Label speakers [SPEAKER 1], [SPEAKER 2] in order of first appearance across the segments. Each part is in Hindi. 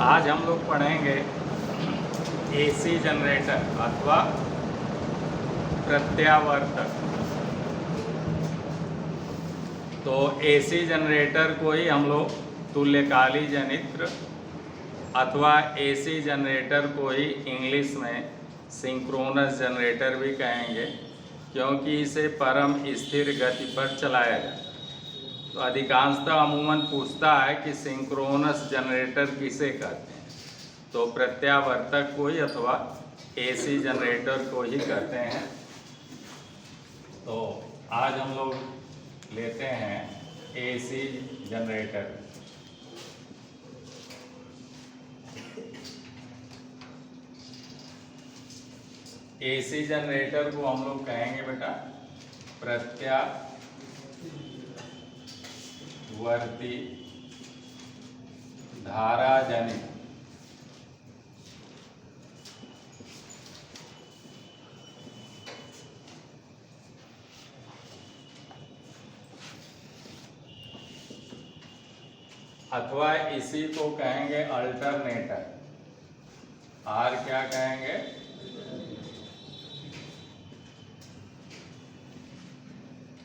[SPEAKER 1] आज हम लोग पढ़ेंगे एसी जनरेटर अथवा प्रत्यावर्तक। तो एसी जनरेटर को ही हम लोग तुल्यकाली जनित्र अथवा एसी जनरेटर को ही इंग्लिश में सिंक्रोनस जनरेटर भी कहेंगे, क्योंकि इसे परम स्थिर गति पर चलाया जाता है। तो अधिकांशतः अमूमन पूछता है कि सिंक्रोनस जनरेटर किसे कहते हैं, तो प्रत्यावर्तक को ही अथवा एसी जनरेटर को ही कहते हैं। तो आज हम लोग लेते हैं एसी जनरेटर। एसी जनरेटर को हम लोग कहेंगे बेटा प्रत्यावर्ती धारा जनित अथवा इसी को कहेंगे अल्टरनेटर। आर क्या कहेंगे?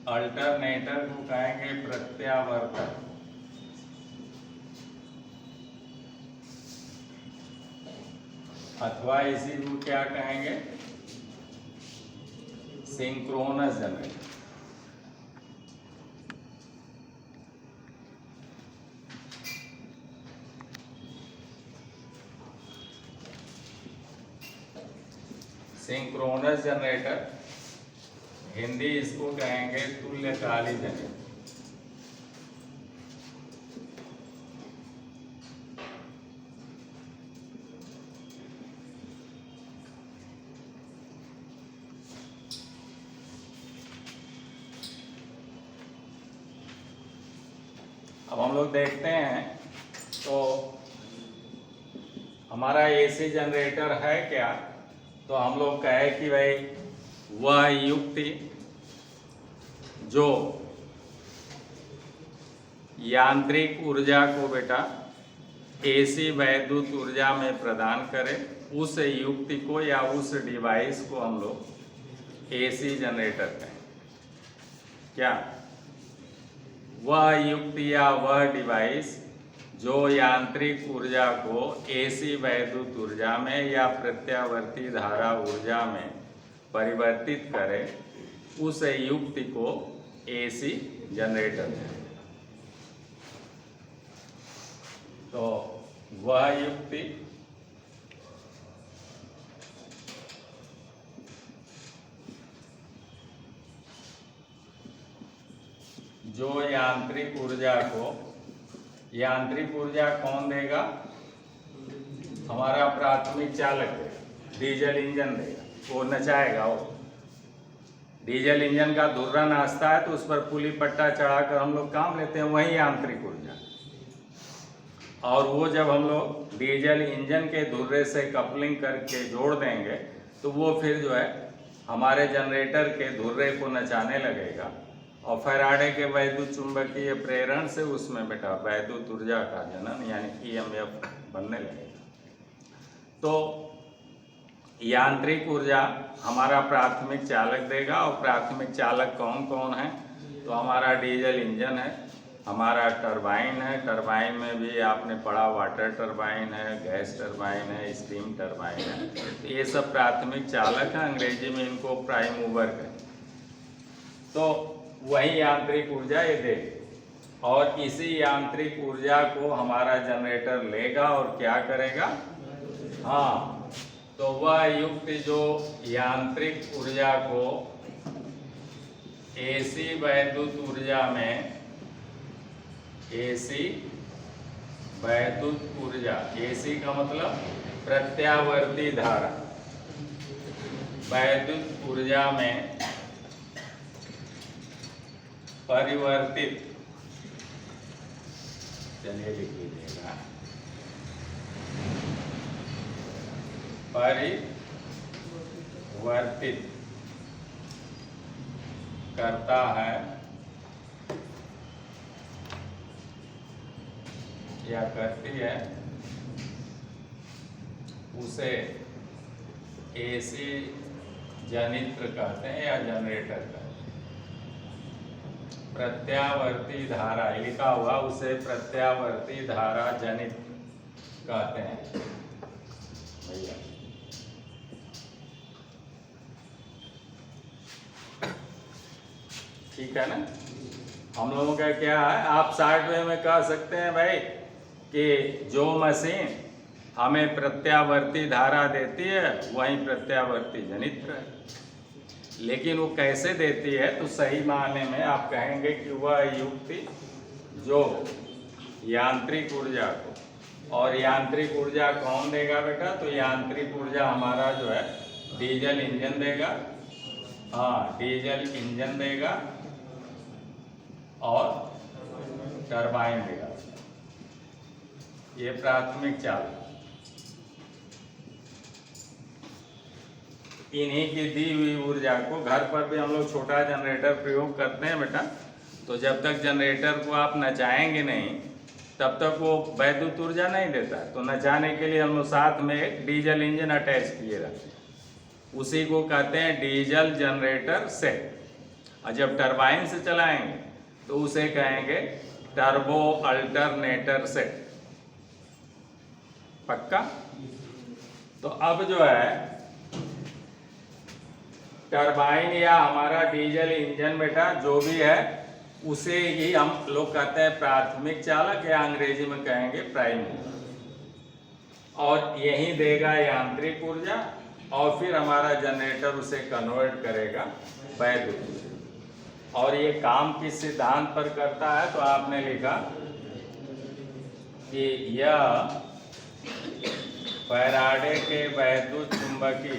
[SPEAKER 1] अल्टरनेटर को कहेंगे प्रत्यावर्तक। अथवा इसी को क्या कहेंगे? Synchronous generator. Synchronous generator, Hindi इसको कहेंगे तुल्यकाली जनरेटर। अब हम लोग देखते हैं तो हमारा एसी जनरेटर है क्या। तो हम लोग कहे कि भाई वह युक्ति जो यांत्रिक ऊर्जा को बेटा एसी वैद्युत ऊर्जा में प्रदान करे, उस युक्ति को या उस डिवाइस को हम लोग एसी जनरेटर कहें। क्या? वह युक्ति या वह डिवाइस जो यांत्रिक ऊर्जा को एसी वैद्युत ऊर्जा में या प्रत्यावर्ती धारा ऊर्जा में परिवर्तित करे, उस युक्ति को एसी जनरेटर है। तो वह युक्ति जो यांत्रिक ऊर्जा को, यांत्रिक ऊर्जा कौन देगा? हमारा प्राथमिक चालक देगा, डीजल इंजन देगा, वो नचाएगा। वो डीजल इंजन का धुर्रा नाचता है तो उस पर पुली पट्टा चढ़ाकर हम लोग काम लेते हैं, वही यांत्रिक ऊर्जा। और वो जब हम लोग डीजल इंजन के धुर्रे से कपलिंग करके जोड़ देंगे तो वो फिर जो है हमारे जनरेटर के धुर्रे को नचाने लगेगा, और फैराडे के वैद्युत चुंबकीय प्रेरण से उसमें बेटा वैद्युत ऊर्जा का जनन यानी ईएमएफ बनने लगेगा। तो यांत्रिक ऊर्जा हमारा प्राथमिक चालक देगा, और प्राथमिक चालक कौन कौन है? तो हमारा डीजल इंजन है, हमारा टरबाइन है, टरबाइन में भी आपने पढ़ा वाटर टरबाइन है, गैस टरबाइन है, स्टीम टरबाइन है। तो ये सब प्राथमिक चालक हैं, अंग्रेजी में इनको प्राइम मूवर कहते हैं। तो वही यांत्रिक ऊर्जा ये देगी, और इसी यांत्रिक ऊर्जा को हमारा जनरेटर लेगा और क्या करेगा? हाँ, तो वह युक्ति जो यांत्रिक ऊर्जा को एसी वैद्युत ऊर्जा में, एसी वैद्युत ऊर्जा, एसी का मतलब प्रत्यावर्ती धारा, वैद्युत ऊर्जा में परिवर्तित, चलिए लिख लीजिएगा, परिवर्तित करता है या करती है उसे एसी जनित्र कहते हैं या जनरेटर कहते हैं। प्रत्यावर्ती धारा लिखा हुआ, उसे प्रत्यावर्ती धारा जनित्र कहते हैं भैया। ठीक है ना। हम लोगों का क्या है, आप शॉर्ट वे में कह सकते हैं भाई कि जो मशीन हमें प्रत्यावर्ती धारा देती है वही प्रत्यावर्ती जनित्र है। लेकिन वो कैसे देती है, तो सही मायने में आप कहेंगे कि वह युक्ति जो यांत्रिक ऊर्जा को, और यांत्रिक ऊर्जा कौन देगा बेटा, तो यांत्रिक ऊर्जा हमारा जो है डीजल इंजन देगा। हाँ, डीजल इंजन देगा और टरबाइन देगा। ये प्राथमिक चालक इन्हीं की दी हुई ऊर्जा को, घर पर भी हम लोग छोटा जनरेटर प्रयोग करते हैं बेटा, तो जब तक जनरेटर को आप नचाएंगे नहीं तब तक वो वैद्युत ऊर्जा नहीं देता है। तो नचाने के लिए हम लोग साथ में एक डीजल इंजन अटैच किए रहते हैं, उसी को कहते हैं डीजल जनरेटर सेट। और जब टरबाइन से चलाएंगे तो उसे कहेंगे टर्बो अल्टरनेटर सेट। पक्का। तो अब जो है टरबाइन या हमारा डीजल इंजन बेटा जो भी है उसे ही हम लोग कहते हैं प्राथमिक चालक, या अंग्रेजी में कहेंगे प्राइमरी। और यही देगा यांत्रिक ऊर्जा, और फिर हमारा जनरेटर उसे कन्वर्ट करेगा वैद्युत ऊर्जा। और ये काम किस सिद्धांत पर करता है, तो आपने लिखा कि यह फैराडे के वैद्युत चुंबकीय,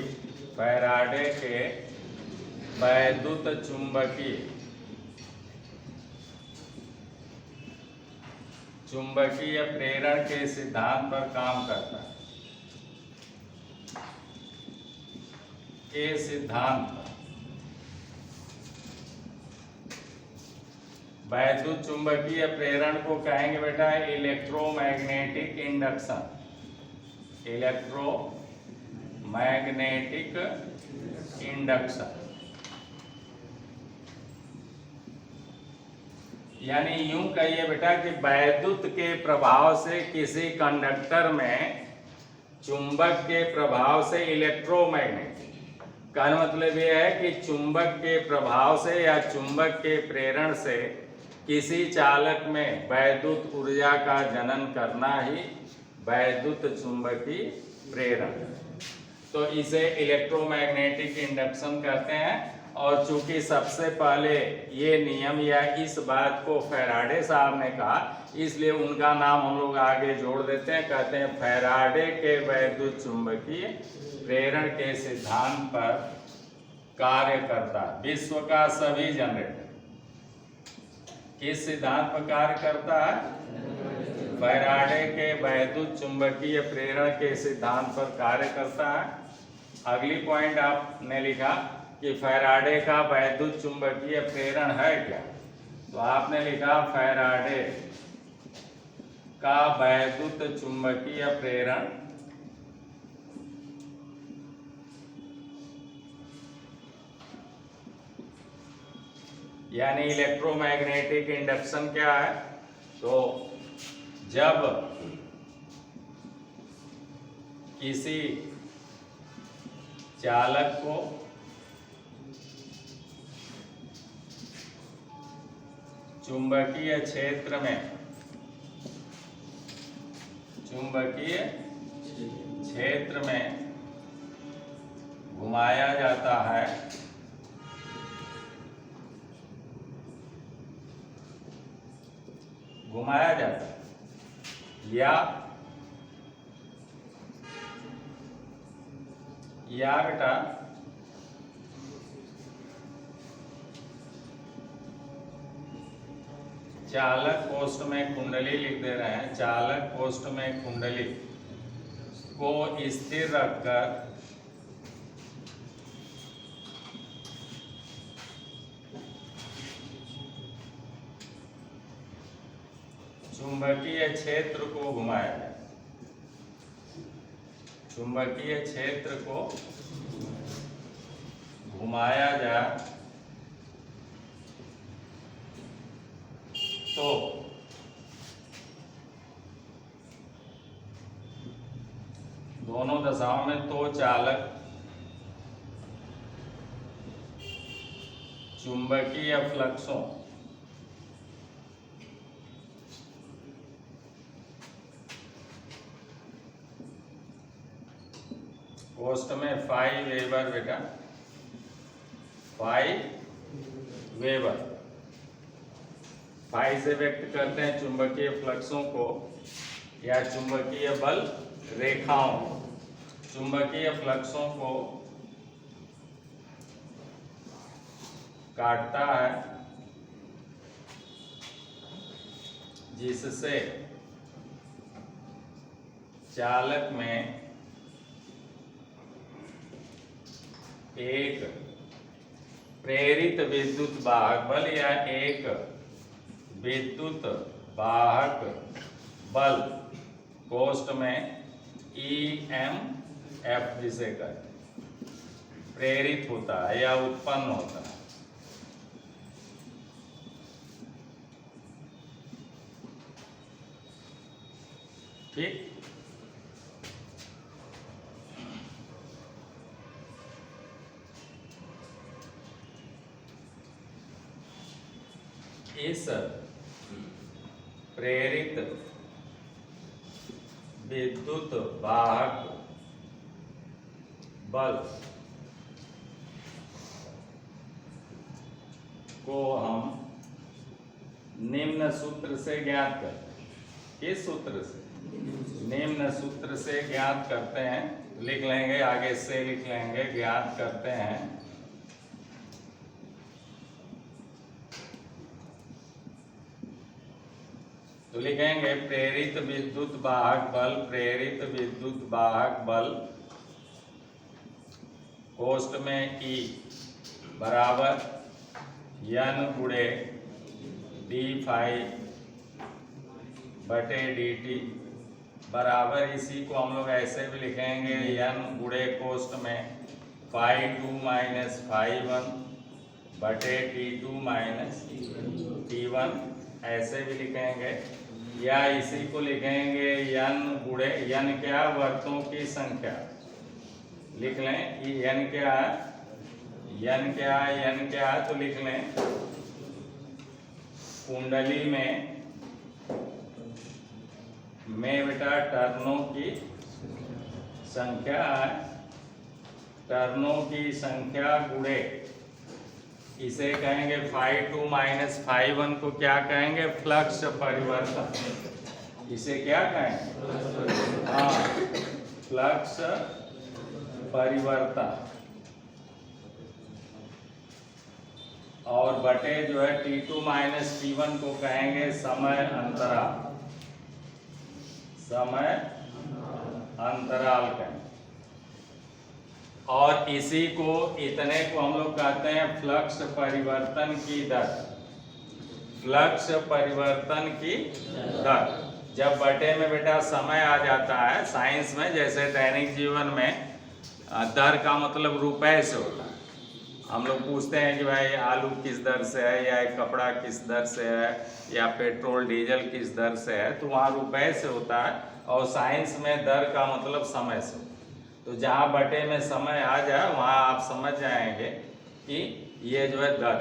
[SPEAKER 1] फैराडे के वैद्युत चुंबकीय प्रेरण के सिद्धांत पर काम करता है। के सिद्धांत पर वैद्युत चुंबकीय प्रेरण को कहेंगे बेटा इलेक्ट्रोमैग्नेटिक इंडक्शन। इलेक्ट्रोमैग्नेटिक इंडक्शन यानी यूं कहिए बेटा कि वैद्युत के प्रभाव से किसी कंडक्टर में चुंबक के प्रभाव से इलेक्ट्रोमैग्नेटिक का मतलब यह है कि चुंबक के प्रभाव से या चुंबक के प्रेरण से किसी चालक में वैद्युत ऊर्जा का जनन करना ही वैद्युत चुंबकीय प्रेरण। तो इसे इलेक्ट्रोमैग्नेटिक इंडक्शन कहते हैं। और चूंकि सबसे पहले ये नियम या इस बात को फैराडे साहब ने कहा, इसलिए उनका नाम हम लोग आगे जोड़ देते हैं, कहते हैं फैराडे के वैद्युत चुंबकीय प्रेरण के सिद्धांत पर कार्य करता विश्व का सभी जनरेटर। किस सिद्धांत पर कार्य करता है? फैराडे के वैद्युत चुंबकीय प्रेरण के सिद्धांत पर कार्य करता है। अगली पॉइंट आपने लिखा कि फैराडे का वैद्युत चुंबकीय प्रेरण है क्या, तो आपने लिखा फैराडे का वैद्युत चुंबकीय प्रेरण यानी इलेक्ट्रोमैग्नेटिक इंडक्शन क्या है, तो जब किसी चालक को चुंबकीय क्षेत्र में घुमाया जाता है, या बेटा चालक कोष्ठ में कुंडली लिख दे रहे हैं। चालक कोष्ठ में कुंडली को स्थिर रखकर चुंबकीय क्षेत्र को घुमाया जाए। चुंबकीय क्षेत्र को घुमाया जाए तो दोनों दशाओं में तो चालक चुंबकीय फ्लक्सों कोष्ठ में 5 वेबर बेटा 5 वेबर 5 से व्यक्त करते हैं चुंबकीय फ्लक्सों को या चुंबकीय बल रेखाओं चुंबकीय फ्लक्सों को काटता है जिससे चालक में एक प्रेरित विद्युत वाहक बल या एक विद्युत वाहक बल कोष्ठ में EMF जिसे कहते प्रेरित होता है या उत्पन्न होता है। ठीक, इस प्रेरित विद्युत वाहक बल को हम निम्न सूत्र से ज्ञात करते हैं। किस सूत्र से? निम्न सूत्र से ज्ञात करते हैं। लिख लेंगे, आगे से लिख लेंगे। ज्ञात करते हैं तो लिखेंगे प्रेरित विद्युत वाहक बल कोष्ठ में E बराबर N गुणे d∅/dt बराबर, इसी को हम लोग ऐसे भी लिखेंगे N गुणे कोष्ठ में ∅2 - ∅1/T2 - T1 ऐसे भी लिखेंगे, या इसी को लिखेंगे N गुणे N क्या? वर्तों की संख्या। लिख लें कि N क्या है, N क्या है तो लिख लें कुंडली में बेटा टर्नों की संख्या है। टर्नों की संख्या गुणे इसे कहेंगे ∅2 - ∅1 को क्या कहेंगे? फ्लक्स परिवर्तन। इसे क्या कहेंगे? हाँ, फ्लक्स परिवर्तन। और बटे जो है T2 - T1 को कहेंगे समय अंतराल कहेंगे। और इसी को इतने को हम लोग कहते हैं फ्लक्स परिवर्तन की दर। फ्लक्स परिवर्तन की दर जब बटे में बेटा समय आ जाता है, साइंस में जैसे दैनिक जीवन में दर का मतलब रुपए से होता है। हम लोग पूछते हैं कि भाई आलू किस दर से है, या कपड़ा किस दर से है, या पेट्रोल डीजल किस दर से है, तो वहाँ रुपए से होता है। और साइंस में दर का मतलब समय से। तो जहाँ बटे में समय आ जाए वहाँ आप समझ जाएंगे कि ये जो है दर।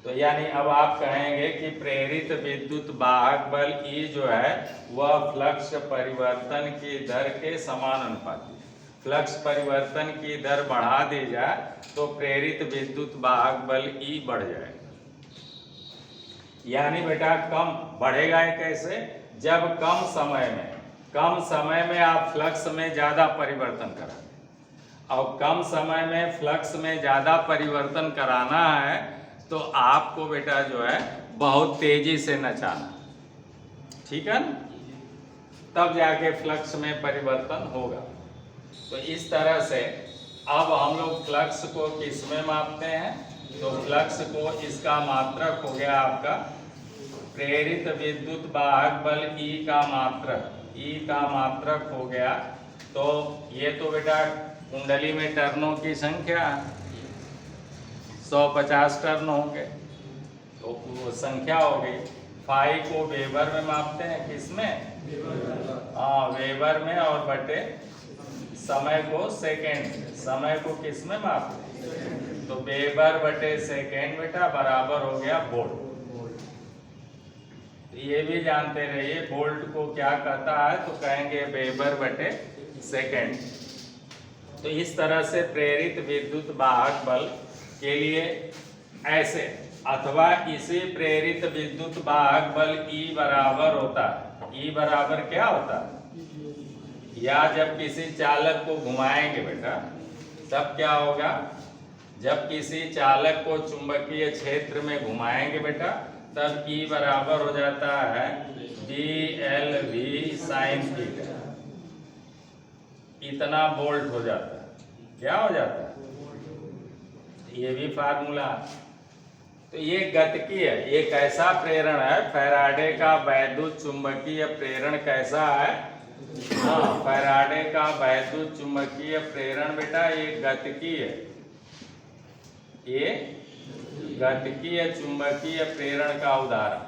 [SPEAKER 1] तो यानी अब आप कहेंगे कि प्रेरित विद्युत वाहक बल E जो है वह फ्लक्स परिवर्तन की दर के समानुपाती। फ्लक्स परिवर्तन की दर बढ़ा दी जाए तो प्रेरित विद्युत वाहक बल E बढ़ जाएगा। यानी बेटा कम बढ़ेगा कैसे? जब कम समय में आप फ्लक्स में ज़्यादा परिवर्तन कराएं। और कम समय में फ्लक्स में ज़्यादा परिवर्तन कराना है तो आपको बेटा जो है बहुत तेज़ी से नचाना, ठीक है ना? तब जाके फ्लक्स में परिवर्तन होगा। तो इस तरह से अब हम लोग फ्लक्स को किस में मापते हैं? तो फ्लक्स को इसका मात्रक हो गया आपका प्रेरित विद्युत वाहक बल E का मात्रक हो गया तो ये तो बेटा कुंडली में टर्नों की संख्या 150 टर्न होंगे, तो वो संख्या हो गई। फाई को वेबर में मापते हैं, किसमें? हाँ, वेबर में, और बटे समय को सेकेंड में। समय को किस में मापते हैं? तो वेबर बटे सेकेंड बेटा बराबर हो गया वोल्ट। ये भी जानते रहिए वोल्ट को क्या कहता है, तो कहेंगे वेबर बटे सेकेंड। तो इस तरह से प्रेरित विद्युत वाहक बल के लिए ऐसे, अथवा इसे प्रेरित विद्युत वाहक बल E बराबर होता है। E बराबर क्या होता है? या जब किसी चालक को घुमाएंगे बेटा तब क्या होगा? जब किसी चालक को चुंबकीय क्षेत्र में घुमाएंगे बेटा तब E बराबर हो जाता है BLV sin थीटा। इतना वोल्ट हो जाता है। क्या हो जाता है? ये भी फार्मूला। तो ये गतिकी है, ये कैसा प्रेरण है? फैराडे का वैद्युत चुंबकीय प्रेरण कैसा है? हाँ, फैराडे का वैद्युत चुंबकीय प्रेरण बेटा ये गतिकी है। ये गतिकीय चुंबकीय प्रेरण का उदाहरण।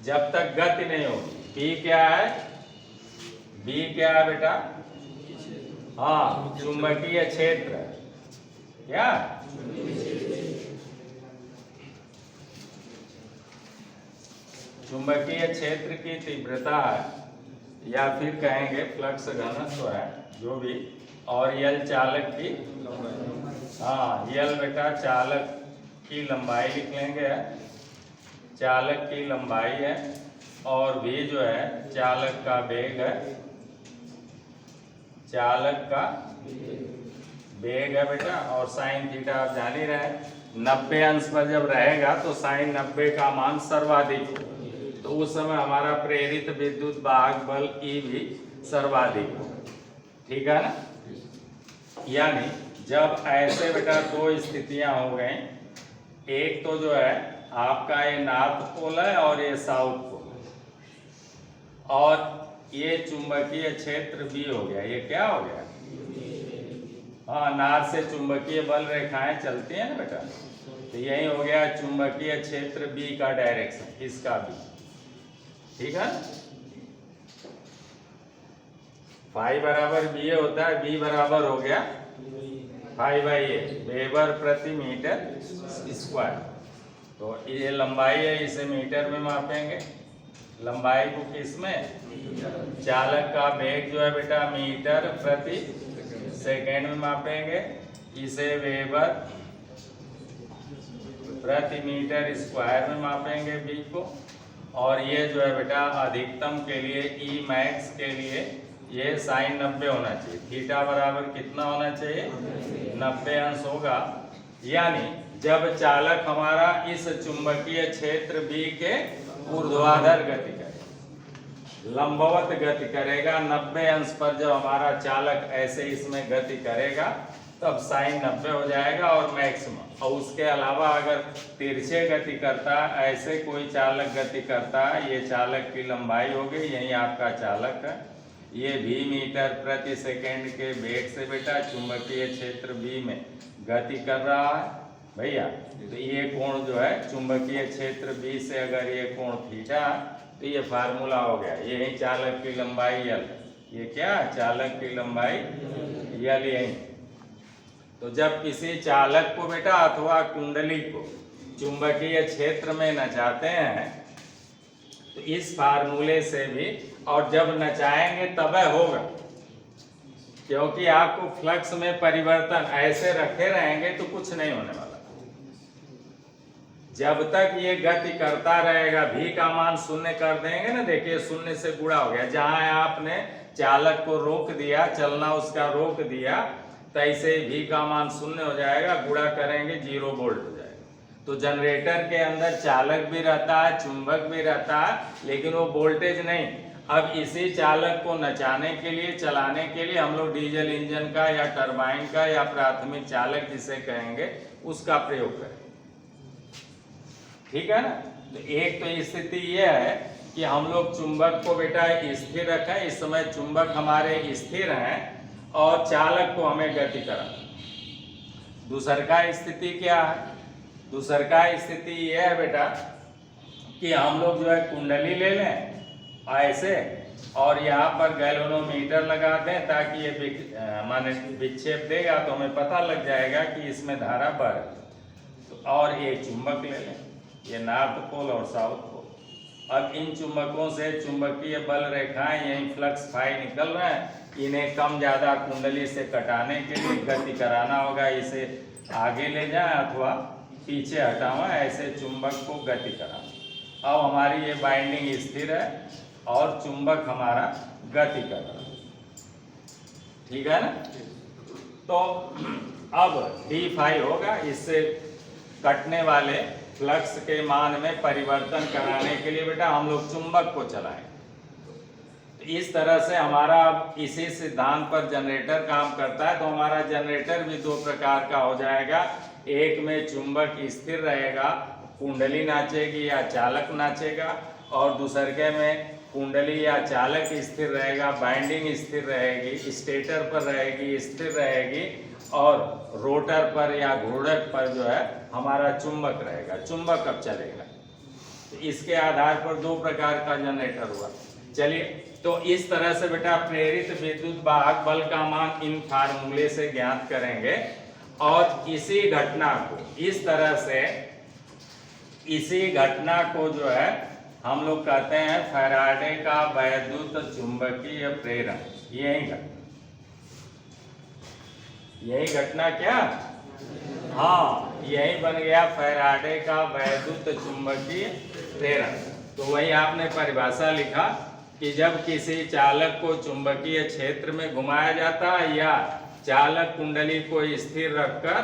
[SPEAKER 1] जब तक गति नहीं होगी। B क्या है? B क्या है बेटा? हाँ, चुंबकीय क्षेत्र। क्या? चुंबकीय क्षेत्र की तीव्रता है, या फिर कहेंगे फ्लक्स घनत्व है, जो भी। और L चालक की, हाँ L बेटा चालक की लंबाई लिख लेंगे, चालक की लंबाई है। और V जो है चालक का वेग है, चालक का वेग है बेटा। और साइन थीटा आप जान ही रहे, 90 अंश पर जब रहेगा तो साइन 90 का मान सर्वाधिक, तो उस समय हमारा प्रेरित विद्युत वाहक बल E भी सर्वाधिक हो। ठीक है ना? यानी जब ऐसे बेटा दो स्थितियां हो गई, एक तो जो है आपका ये नॉर्थ पोल है और ये साउथ पोल, और ये चुंबकीय क्षेत्र B हो गया। ये क्या हो गया? हाँ, नार से चुंबकीय बल रेखाएं चलती हैं ना बेटा, तो यही हो गया चुंबकीय क्षेत्र B का डायरेक्शन, इसका भी। ठीक है? फाई बराबर B होता है, B बराबर हो गया फाई बाई ए, वेबर प्रति मीटर स्क्वायर। तो ये लंबाई है, इसे मीटर में मापेंगे। लंबाई को किस में? चालक का वेग जो है बेटा मीटर प्रति सेकेंड में मापेंगे, इसे वेबर प्रति मीटर स्क्वायर में मापेंगे B को। और ये जो है बेटा अधिकतम के लिए E मैक्स के लिए ये साइन 90 होना चाहिए। थीटा बराबर कितना होना चाहिए? 90 अंश होगा। यानी जब चालक हमारा इस चुंबकीय क्षेत्र B के ऊर्ध्वाधर गति करेगा, लंबवत गति करेगा, 90 अंश पर जब हमारा चालक ऐसे इसमें गति करेगा तब साइन 90 हो जाएगा और मैक्सिमम। और उसके अलावा अगर तिरछे गति करता है, ऐसे कोई चालक गति करता है, ये चालक की लंबाई हो गई, यही आपका चालक है। ये भी मीटर प्रति सेकेंड के वेग से बेटा चुंबकीय क्षेत्र B में गति कर रहा है भैया। तो ये कोण जो है चुंबकीय क्षेत्र B से अगर ये कोण थीटा, तो ये फार्मूला हो गया। यही चालक की लंबाई L, ये क्या? चालक की लंबाई L यही। तो जब किसी चालक को बेटा अथवा कुंडली को चुंबकीय क्षेत्र में नचाते हैं तो इस फार्मूले से भी, और जब नचाएंगे तब होगा, क्योंकि आपको फ्लक्स में परिवर्तन ऐसे रखे रहेंगे तो कुछ नहीं होने वाला। जब तक ये गति करता रहेगा, V का मान शून्य कर देंगे ना, देखिए शून्य से गुणा हो गया। जहां आपने चालक को रोक दिया, चलना उसका रोक दिया, तैसे V का मान शून्य हो जाएगा, गुणा करेंगे 0 वोल्ट हो जाएगा। तो जनरेटर के अंदर चालक भी रहता है, चुंबक भी रहता है, लेकिन वो वोल्टेज नहीं। अब इसी चालक को नचाने के लिए, चलाने के लिए हम लोग डीजल इंजन का या टरबाइन का या प्राथमिक चालक जिसे कहेंगे उसका प्रयोग करें। ठीक है ना? तो एक तो स्थिति यह है कि हम लोग चुंबक को बेटा स्थिर रखें। इस समय चुंबक हमारे स्थिर हैं और चालक को हमें गति कराना। दूसर का स्थिति क्या है? दूसर का स्थिति यह है बेटा कि हम लोग जो है कुंडली ले लें ऐसे और यहाँ पर गैल्वेनोमीटर लगा दें ताकि ये माने विक्षेप देगा तो हमें पता लग जाएगा कि इसमें धारा बह रही। तो और ये चुंबक ले लें, ये नॉर्थ पोल और साउथ पोल। अब इन चुंबकों से चुंबकीय बल रेखाएं यही फ्लक्स फाई निकल रहे हैं, इन्हें कम ज़्यादा कुंडली से कटाने के लिए गति कराना होगा। इसे आगे ले जाएं अथवा पीछे हटाएं, ऐसे चुंबक को गति कराएं। अब हमारी ये बाइंडिंग स्थिर है और चुंबक हमारा गति कर रहा है, ठीक है ना। तो अब d होगा, इससे कटने वाले फ्लक्स के मान में परिवर्तन कराने के लिए बेटा हम लोग चुंबक को चलाएं। तो इस तरह से हमारा इसी सिद्धांत पर जनरेटर काम करता है। तो हमारा जनरेटर भी दो प्रकार का हो जाएगा, एक में चुंबक स्थिर रहेगा, कुंडली नाचेगी या चालक नाचेगा, और दूसरे में कुंडली या चालक स्थिर रहेगा, बाइंडिंग स्थिर रहेगी, स्टेटर पर रहेगी, स्थिर रहेगी, और रोटर पर या घूर्णक पर जो है हमारा चुंबक रहेगा। चुंबक अब चलेगा। तो इसके आधार पर दो प्रकार का जनरेटर हुआ। चलिए, तो इस तरह से बेटा प्रेरित विद्युत वाहक बल का मान इन फार्मूले से ज्ञात करेंगे और इसी घटना को इस तरह से, इसी घटना को जो है हम लोग कहते हैं फैराडे का वैद्युत चुंबकीय प्रेरण। यही घटना क्या? हाँ, यही बन गया फैराडे का वैद्युत चुंबकीय प्रेरण। तो वही आपने परिभाषा लिखा कि जब किसी चालक को चुंबकीय क्षेत्र में घुमाया जाता है या चालक कुंडली को स्थिर रखकर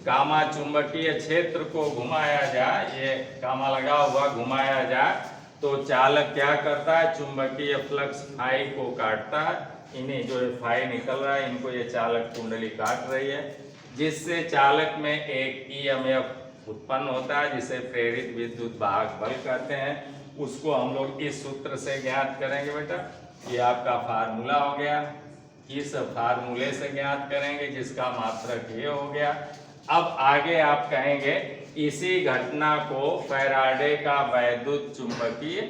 [SPEAKER 1] कामा चुंबकीय क्षेत्र को घुमाया जाए, ये कामा लगा हुआ घुमाया जाए, तो चालक क्या करता है? चुंबकीय फ्लक्स फाई को काटता है। इन्हीं जो फाई निकल रहा है इनको ये चालक कुंडली काट रही है, जिससे चालक में एक ईएमएफ उत्पन्न होता है जिसे प्रेरित विद्युत वाहक बल कहते हैं। उसको हम लोग इस सूत्र से ज्ञात करेंगे बेटा। ये आपका फार्मूला हो गया, इस फार्मूले से ज्ञात करेंगे जिसका मात्रक ये हो गया। अब आगे आप कहेंगे इसी घटना को फैराडे का वैद्युत चुंबकीय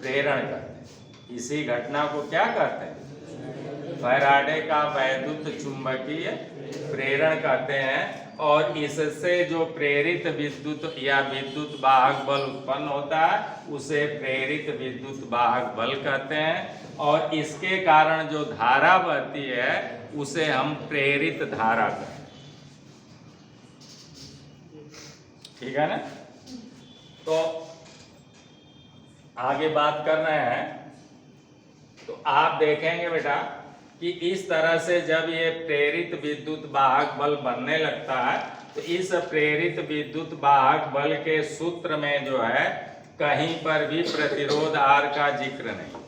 [SPEAKER 1] प्रेरण कहते हैं। इसी घटना को क्या कहते हैं? फैराडे का वैद्युत चुंबकीय प्रेरण कहते हैं। और इससे जो प्रेरित विद्युत या विद्युत वाहक बल उत्पन्न होता है उसे प्रेरित विद्युत वाहक बल कहते हैं। और इसके कारण जो धारा बहती है उसे हम प्रेरित धारा कहते हैं, ठीक है ना। तो आगे बात कर रहे हैं, तो आप देखेंगे बेटा कि इस तरह से जब ये प्रेरित विद्युत वाहक बल बनने लगता है तो इस प्रेरित विद्युत वाहक बल के सूत्र में जो है कहीं पर भी प्रतिरोध R का जिक्र नहीं।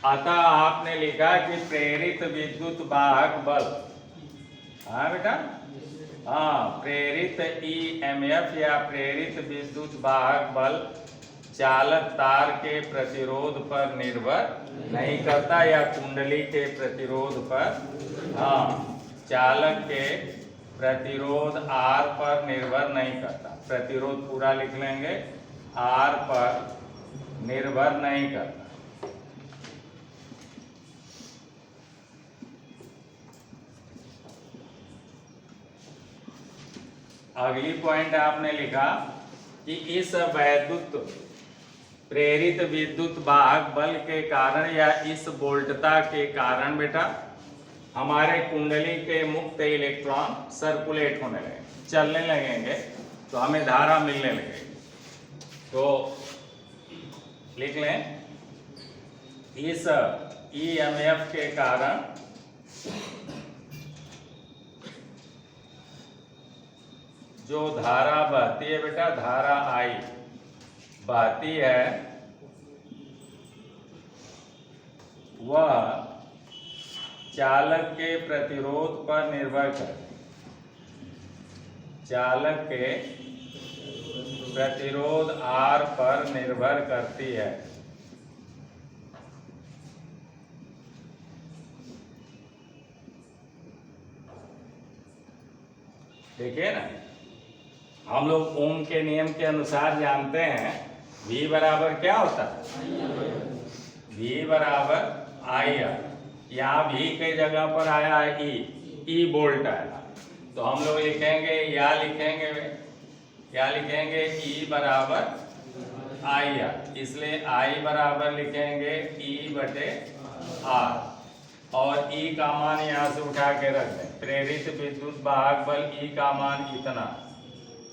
[SPEAKER 1] अतः आपने लिखा कि प्रेरित विद्युत वाहक बल, हाँ बेटा, हाँ, प्रेरित ईएमएफ या प्रेरित विद्युत वाहक बल चालक तार के प्रतिरोध पर निर्भर नहीं करता या कुंडली के प्रतिरोध पर, हाँ, चालक के प्रतिरोध R पर निर्भर नहीं करता। प्रतिरोध पूरा लिख लेंगे, R पर निर्भर नहीं करता। अगली पॉइंट आपने लिखा कि इस वैद्युत प्रेरित विद्युत वाहक बल के कारण या इस वोल्टता के कारण बेटा हमारे कुंडली के मुक्त इलेक्ट्रॉन सर्कुलेट होने लगे, चलने लगेंगे, तो हमें धारा मिलने लगेगी। तो लिख लें, इस ईएमएफ के कारण जो धारा बहती है बेटा, धारा आई बहती है, वह चालक के प्रतिरोध पर निर्भर करती है। चालक के प्रतिरोध R पर निर्भर करती है। देखिए ना, हम लोग ओम के नियम के अनुसार जानते हैं V बराबर क्या होता है, V बराबर IR। यहाँ V के जगह पर आया है E वोल्ट आया, तो हम लोग लिखेंगे या लिखेंगे E बराबर IR, इसलिए I बराबर लिखेंगे E बटे R, और E का मान यहाँ से उठा के रख दें। प्रेरित विद्युत वाहक बल E का मान इतना,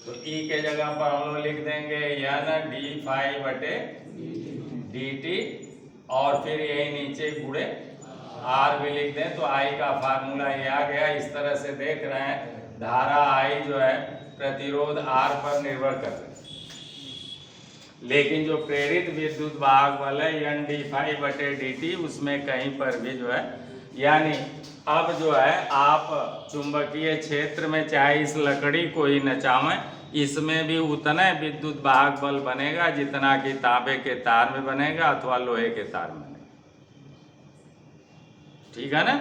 [SPEAKER 1] तो E के जगह पर हम लोग लिख देंगे N d∅ बटे dt, और फिर यही नीचे गुणे R भी लिख दें, तो I का फार्मूला ये आ गया। इस तरह से देख रहे हैं धारा I जो है प्रतिरोध R पर निर्भर कर रही है, लेकिन जो प्रेरित विद्युत वाहक बल है N d∅ बटे dt, उसमें कहीं पर भी जो है, यानी अब जो है आप चुंबकीय क्षेत्र में चाहे इस लकड़ी को ही नचावें, इसमें भी उतना विद्युत वाहक बल बनेगा जितना कि तांबे के तार में बनेगा अथवा लोहे के तार में बनेगा। ठीक है ना।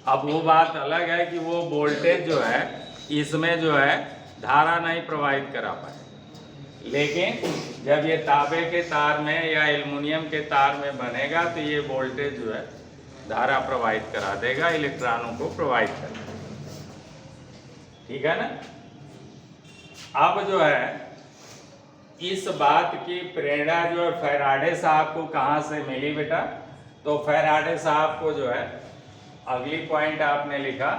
[SPEAKER 1] अब वो बात अलग है कि वो वोल्टेज जो है इसमें जो है धारा नहीं प्रवाहित करा पाए, लेकिन जब ये तांबे के तार में या एल्युमिनियम के तार में बनेगा तो ये वोल्टेज जो है धारा प्रवाहित करा देगा, इलेक्ट्रॉनों को प्रवाहित करेगा। ठीक है ना। अब जो है इस बात की प्रेरणा जो है फैराडे साहब को कहाँ से मिली बेटा, तो फैराडे साहब को जो है अगली पॉइंट आपने लिखा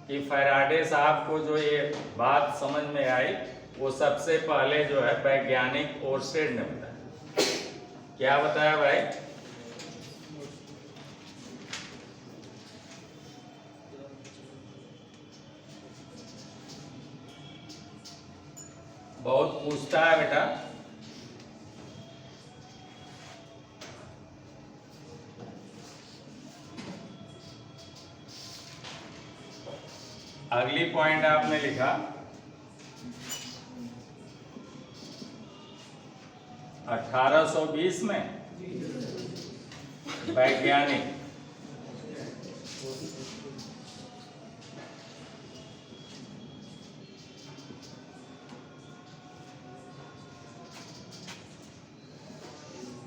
[SPEAKER 1] कि फैराडे साहब को जो ये बात समझ में आई, वो सबसे पहले जो है वैज्ञानिक ओर्स्टेड ने बताया। क्या बताया भाई, बहुत पूछता है बेटा। अगली पॉइंट आपने लिखा 1820 में वैज्ञानिक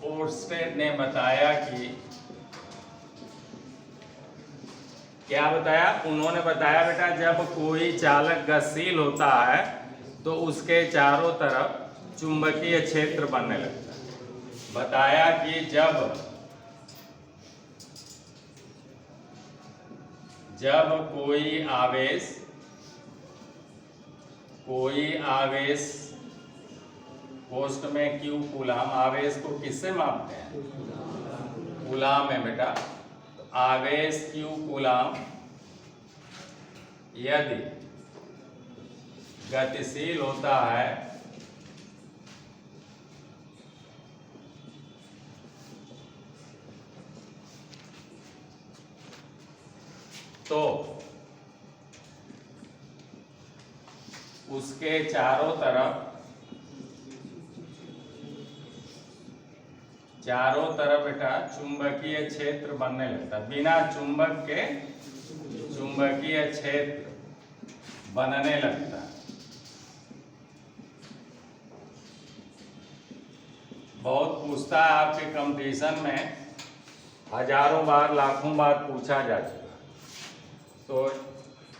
[SPEAKER 1] ओर्स्टेड ने बताया कि, क्या बताया, उन्होंने बताया बेटा जब कोई चालक गतिशील होता है तो उसके चारों तरफ चुंबकीय क्षेत्र बनने लगता है। बताया कि जब कोई आवेश पोस्ट में क्यू कूलाम, आवेश को किससे मापते हैं, कूलाम में बेटा। तो आवेश क्यू कूलाम यदि गतिशील होता है तो उसके चारों तरफ बेटा चुंबकीय क्षेत्र बनने लगता, बिना चुंबक के चुंबकीय क्षेत्र बनने लगता। बहुत पूछता है आपके कंपटीशन में, हजारों बार लाखों बार पूछा जा चुका। तो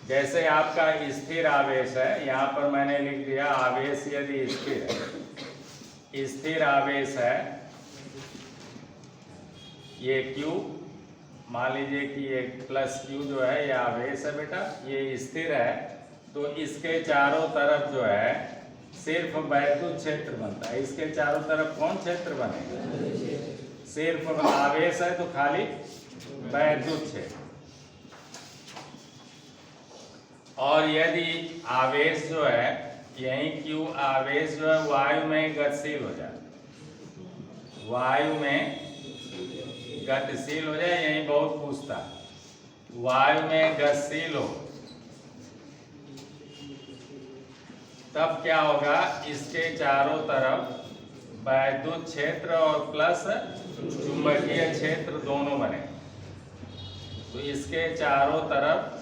[SPEAKER 1] जैसे आपका स्थिर आवेश है, यहाँ पर मैंने लिख दिया आवेश यदि स्थिर है, स्थिर आवेश है ये Q, मान लीजिए कि ये प्लस Q जो है ये आवेश है बेटा, ये स्थिर है, तो इसके चारों तरफ जो है सिर्फ वैद्युत क्षेत्र बनता है। इसके चारों तरफ कौन क्षेत्र बनेगा, सिर्फ आवेश है तो खाली वैद्युत क्षेत्र। और यदि आवेश जो है यही Q आवेश जो है वायु में गतिशील हो जाए, वायु में गतिशील हो जाए, यही बहुत पूछता है, वायु में गतिशील हो तब क्या होगा, इसके चारों तरफ वैद्युत क्षेत्र और प्लस चुंबकीय क्षेत्र दोनों बने। तो इसके चारों तरफ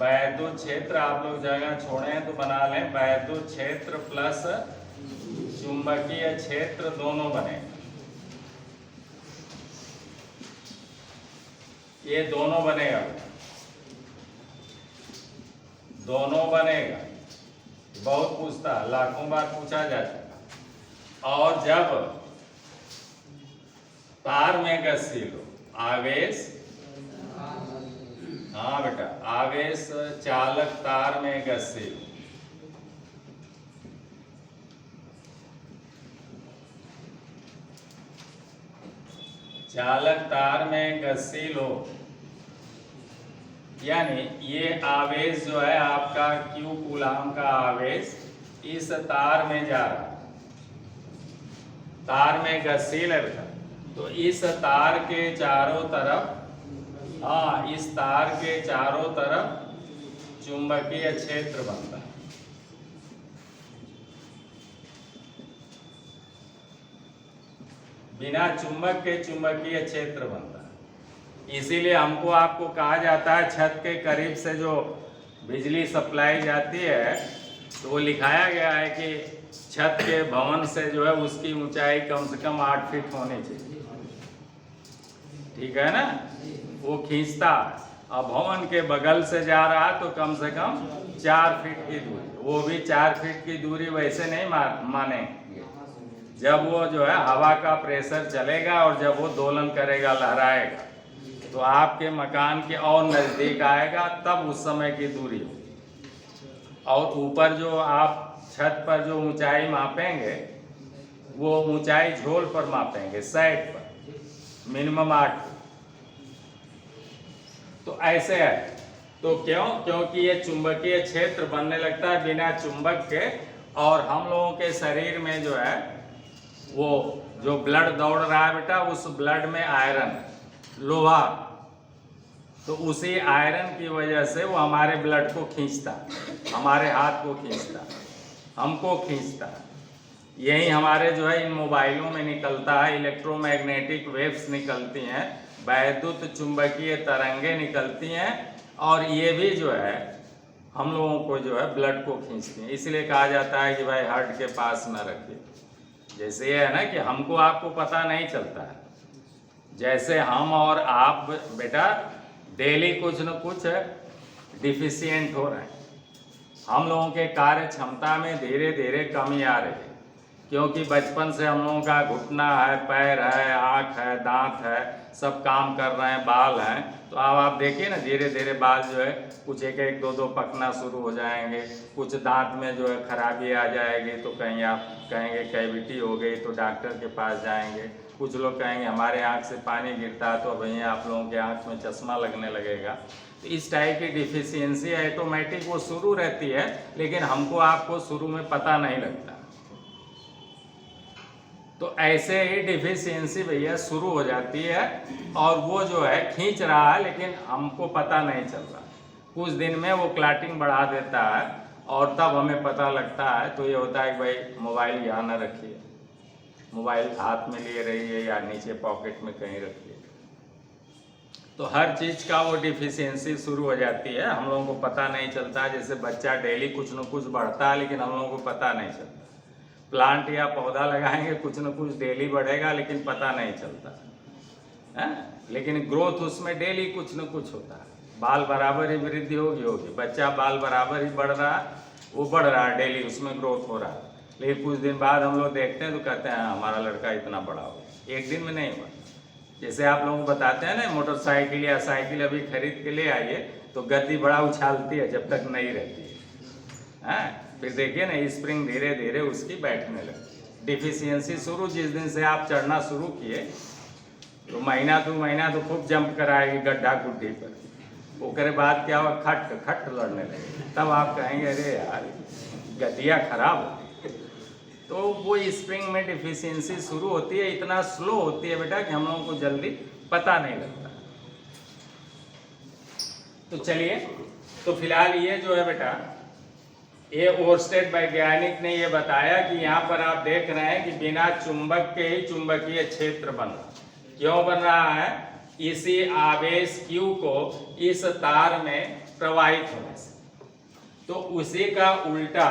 [SPEAKER 1] वैद्युत क्षेत्र, आप लोग जगह छोड़े हैं तो बना लें, वैद्युत क्षेत्र प्लस चुंबकीय क्षेत्र दोनों बने। ये दोनों बनेगा, दोनों बनेगा। बहुत पूछता, लाखों बार पूछा जा चुका। और जब तार में गतिशील हो, आवेश, हाँ बेटा, आवेश चालक तार में गतिशील, चालक तार में गतिशील हो, यानी ये आवेश जो है आपका क्यू कूलाम का आवेश इस तार में जा रहा है, तार में गतिशील है बेटा। तो इस तार के चारों तरफ, हाँ, इस तार के चारों तरफ चुंबकीय क्षेत्र बनता है। बिना चुंबक के चुंबकीय क्षेत्र बनता है। इसीलिए हमको आपको कहा जाता है छत के करीब से जो बिजली सप्लाई जाती है तो वो लिखाया गया है कि छत के भवन से जो है उसकी ऊंचाई कम से कम 8 फीट होनी चाहिए। ठीक है ना, वो खींचता। अब भवन के बगल से जा रहा तो कम से कम 4 फीट की दूरी, वो भी 4 फीट की दूरी वैसे नहीं मानेंगे, जब वो जो है हवा का प्रेशर चलेगा और जब वो दोलन करेगा, लहराएगा, तो आपके मकान के और नज़दीक आएगा, तब उस समय की दूरी होगी। और ऊपर जो आप छत पर जो ऊंचाई मापेंगे वो ऊंचाई झोल पर मापेंगे, साइड पर मिनिमम 8। तो ऐसे है, तो क्यों? क्योंकि ये चुंबकीय क्षेत्र बनने लगता है बिना चुंबक के। और हम लोगों के शरीर में जो है वो जो ब्लड दौड़ रहा है बेटा, उस ब्लड में आयरन, लोहा, तो उसी आयरन की वजह से वो हमारे ब्लड को खींचता, हमारे हाथ को खींचता, हमको खींचता। यही हमारे जो है इन मोबाइलों में निकलता है, इलेक्ट्रोमैग्नेटिक वेव्स निकलती हैं, वैद्युत चुंबकीय तरंगे निकलती हैं, और ये भी जो है हम लोगों को जो है ब्लड को खींचती हैं। इसलिए कहा जाता है कि भाई हार्ट के पास न रखिए। जैसे ये है ना कि हमको आपको पता नहीं चलता है, जैसे हम और आप बेटा डेली कुछ न कुछ डिफिशिएंट हो रहे हैं। हम लोगों के कार्य क्षमता में धीरे धीरे कमी आ रही है, क्योंकि बचपन से हम लोगों का घुटना है, पैर है, आँख है, दांत है, सब काम कर रहे हैं, बाल हैं। तो अब आप देखिए ना, धीरे धीरे बाल जो है कुछ एक एक दो दो पकना शुरू हो जाएंगे, कुछ दांत में जो है खराबी आ जाएगी, तो कहीं आप कहेंगे कैविटी हो गई, तो डॉक्टर के पास जाएंगे। कुछ लोग कहेंगे हमारे आँख से पानी गिरता है, तो अब वहीं आप लोगों के आँख में चश्मा लगने लगेगा। तो इस टाइप की डिफिशियंसी ऑटोमेटिक वो शुरू रहती है, लेकिन हमको आपको शुरू में पता नहीं लगता। तो ऐसे ही डिफिशियंसी भैया शुरू हो जाती है, और वो जो है खींच रहा है, लेकिन हमको पता नहीं चल रहा। कुछ दिन में वो क्लॉटिंग बढ़ा देता है, और तब हमें पता लगता है। तो ये होता है कि भाई मोबाइल यहाँ ना रखिए, मोबाइल हाथ में लिए रहिए या नीचे पॉकेट में कहीं रखिए। तो हर चीज़ का वो डिफिशियंसी शुरू हो जाती है, हम लोगों को पता नहीं चलता। जैसे बच्चा डेली कुछ न कुछ बढ़ता है, लेकिन हम लोगों को पता नहीं चलता। प्लांट या पौधा लगाएंगे, कुछ न कुछ डेली बढ़ेगा, लेकिन पता नहीं चलता है। लेकिन ग्रोथ उसमें डेली कुछ न कुछ होता है। बाल बराबर ही वृद्धि होगी, बच्चा बाल बराबर ही बढ़ रहा है, वो बढ़ रहा है डेली, उसमें ग्रोथ हो रहा है। लेकिन कुछ दिन बाद हम लोग देखते हैं तो कहते हैं हमारा लड़का इतना बड़ा हो गया। एक दिन में नहीं हुआ। जैसे आप लोगों को बताते हैं ना, मोटरसाइकिल या साइकिल अभी खरीद के ले आइए तो गद्दी बड़ा उछालती है जब तक नहीं रहती है। फिर देखिए ना, स्प्रिंग धीरे धीरे उसकी बैठने लगती। डिफिशियंसी शुरू जिस दिन से आप चढ़ना शुरू किए, तो महीना तो खूब जंप कराएगी गड्ढा गुड्ढी पर। उसके बाद क्या हुआ, खट खट लड़ने लगे। तब आप कहेंगे अरे यार गद्दियाँ खराब होती। तो वो स्प्रिंग में डिफिशियंसी शुरू होती है, इतना स्लो होती है बेटा कि हम लोगों को जल्दी पता नहीं लगता। तो चलिए, तो फिलहाल ये जो है बेटा ये ओर्स्टेड वैज्ञानिक ने ये बताया कि यहाँ पर आप देख रहे हैं कि बिना चुंबक के ही चुंबकीय क्षेत्र बन रहा है। क्यों बन रहा है? इसी आवेश Q को इस तार में प्रवाहित होने से। तो उसी का उल्टा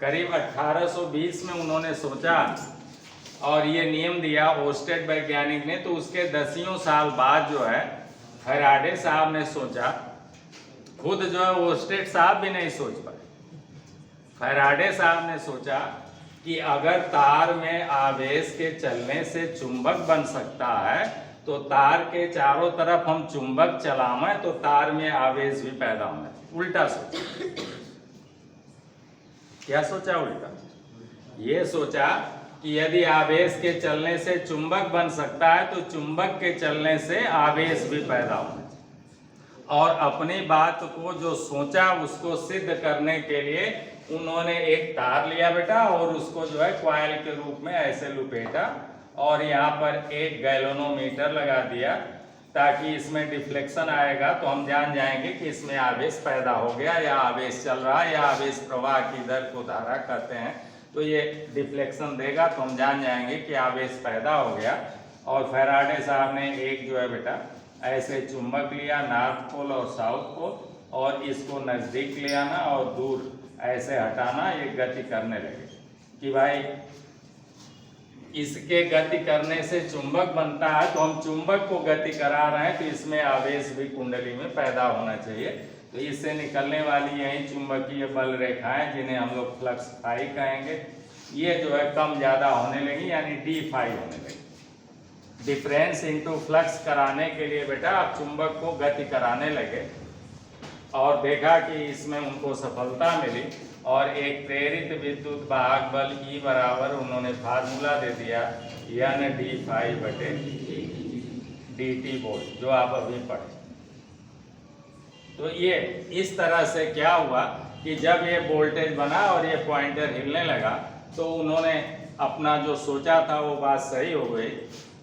[SPEAKER 1] करीब 1820 में उन्होंने सोचा और ये नियम दिया ओर्स्टेड वैज्ञानिक ने। तो उसके 10 साल बाद जो है फैराडे साहब ने सोचा, खुद जो है ओर्स्टेड साहब भी नहीं सोच पाए, फैराडे साहब ने सोचा कि अगर तार में आवेश के चलने से चुंबक बन सकता है तो तार के चारों तरफ हम चुंबक चलाएं तो तार में आवेश भी पैदा होना चाहिए। उल्टा सोचा। क्या सोचा? उल्टा ये सोचा कि यदि आवेश के चलने से चुंबक बन सकता है तो चुंबक के चलने से आवेश भी पैदा होना चाहिए। और अपनी बात को जो सोचा उसको सिद्ध करने के लिए उन्होंने एक तार लिया बेटा और उसको जो है कॉइल के रूप में ऐसे लुपेटा और यहाँ पर एक गैल्वेनोमीटर लगा दिया ताकि इसमें डिफ्लेक्शन आएगा तो हम जान जाएंगे कि इसमें आवेश पैदा हो गया या आवेश चल रहा है या आवेश प्रवाह की दर को धारा कहते हैं। तो ये डिफ्लेक्शन देगा तो हम जान जाएंगे कि आवेश पैदा हो गया। और फैराडे साहब ने एक जो है बेटा ऐसे चुंबक लिया, नॉर्थ पोल और साउथ पोल, और इसको नज़दीक ले आना और दूर ऐसे हटाना। ये गति करने लगे कि भाई इसके गति करने से चुंबक बनता है तो हम चुंबक को गति करा रहे हैं तो इसमें आवेश भी कुंडली में पैदा होना चाहिए। तो इससे निकलने वाली यही चुंबकीय बल रेखाएं जिन्हें हम लोग फ्लक्स फाई कहेंगे, ये जो है कम ज़्यादा होने लगी यानी डी फाई होने लगी। डिफरेंस इनटू फ्लक्स कराने के लिए बेटा आप चुंबक को गति कराने लगे और देखा कि इसमें उनको सफलता मिली और एक प्रेरित विद्युत वाहक बल E बराबर उन्होंने फार्मूला दे दिया यानी d∅dt वोल्ट, जो आप अभी पढ़े। तो ये इस तरह से क्या हुआ कि जब ये वोल्टेज बना और ये पॉइंटर हिलने लगा तो उन्होंने अपना जो सोचा था वो बात सही हो गई।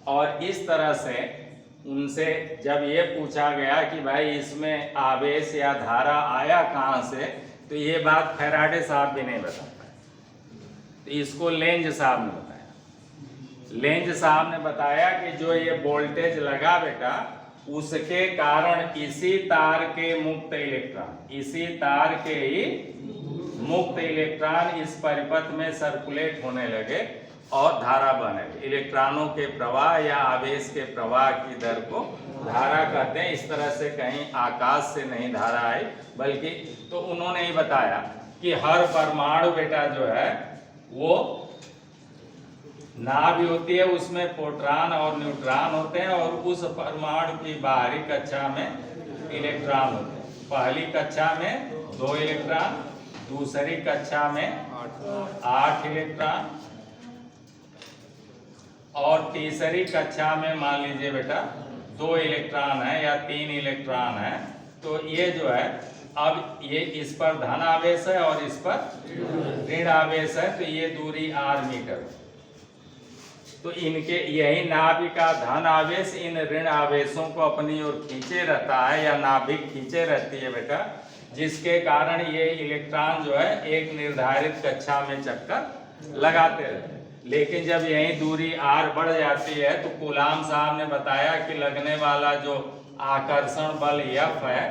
[SPEAKER 1] और इस तरह से उनसे जब ये पूछा गया कि भाई इसमें आवेश या धारा आया कहाँ से, तो ये बात फैराडे साहब भी नहीं बता पाए। तो इसको लेंज साहब ने बताया। लेंज साहब ने बताया कि जो ये वोल्टेज लगा बेटा उसके कारण इसी तार के मुक्त इलेक्ट्रॉन इस परिपथ में सर्कुलेट होने लगे और धारा बने। इलेक्ट्रॉनों के प्रवाह या आवेश के प्रवाह की दर को धारा कहते हैं। इस तरह से कहीं आकाश से नहीं धारा आई बल्कि, तो उन्होंने ही बताया कि हर परमाणु बेटा जो है वो नाभ होती है, उसमें प्रोटॉन और न्यूट्रॉन होते हैं और उस परमाणु की बाहरी कक्षा में इलेक्ट्रॉन होते हैं। पहली कक्षा में 2 इलेक्ट्रॉन, दूसरी कक्षा में 8 इलेक्ट्रॉन और तीसरी कक्षा में मान लीजिए बेटा 2 इलेक्ट्रॉन है या 3 इलेक्ट्रॉन है। तो ये जो है अब ये इस पर धन आवेश है और इस पर ऋण आवेश है, तो ये दूरी r मीटर। तो इनके यही नाभिक का धन आवेश इन ऋण आवेशों को अपनी ओर खींचे रहता है या नाभिक खींचे रहती है बेटा, जिसके कारण ये इलेक्ट्रॉन जो है एक निर्धारित कक्षा में चक्कर लगाते रहते हैं। लेकिन जब यही दूरी r बढ़ जाती है तो कूलाम साहब ने बताया कि लगने वाला जो आकर्षण बल F है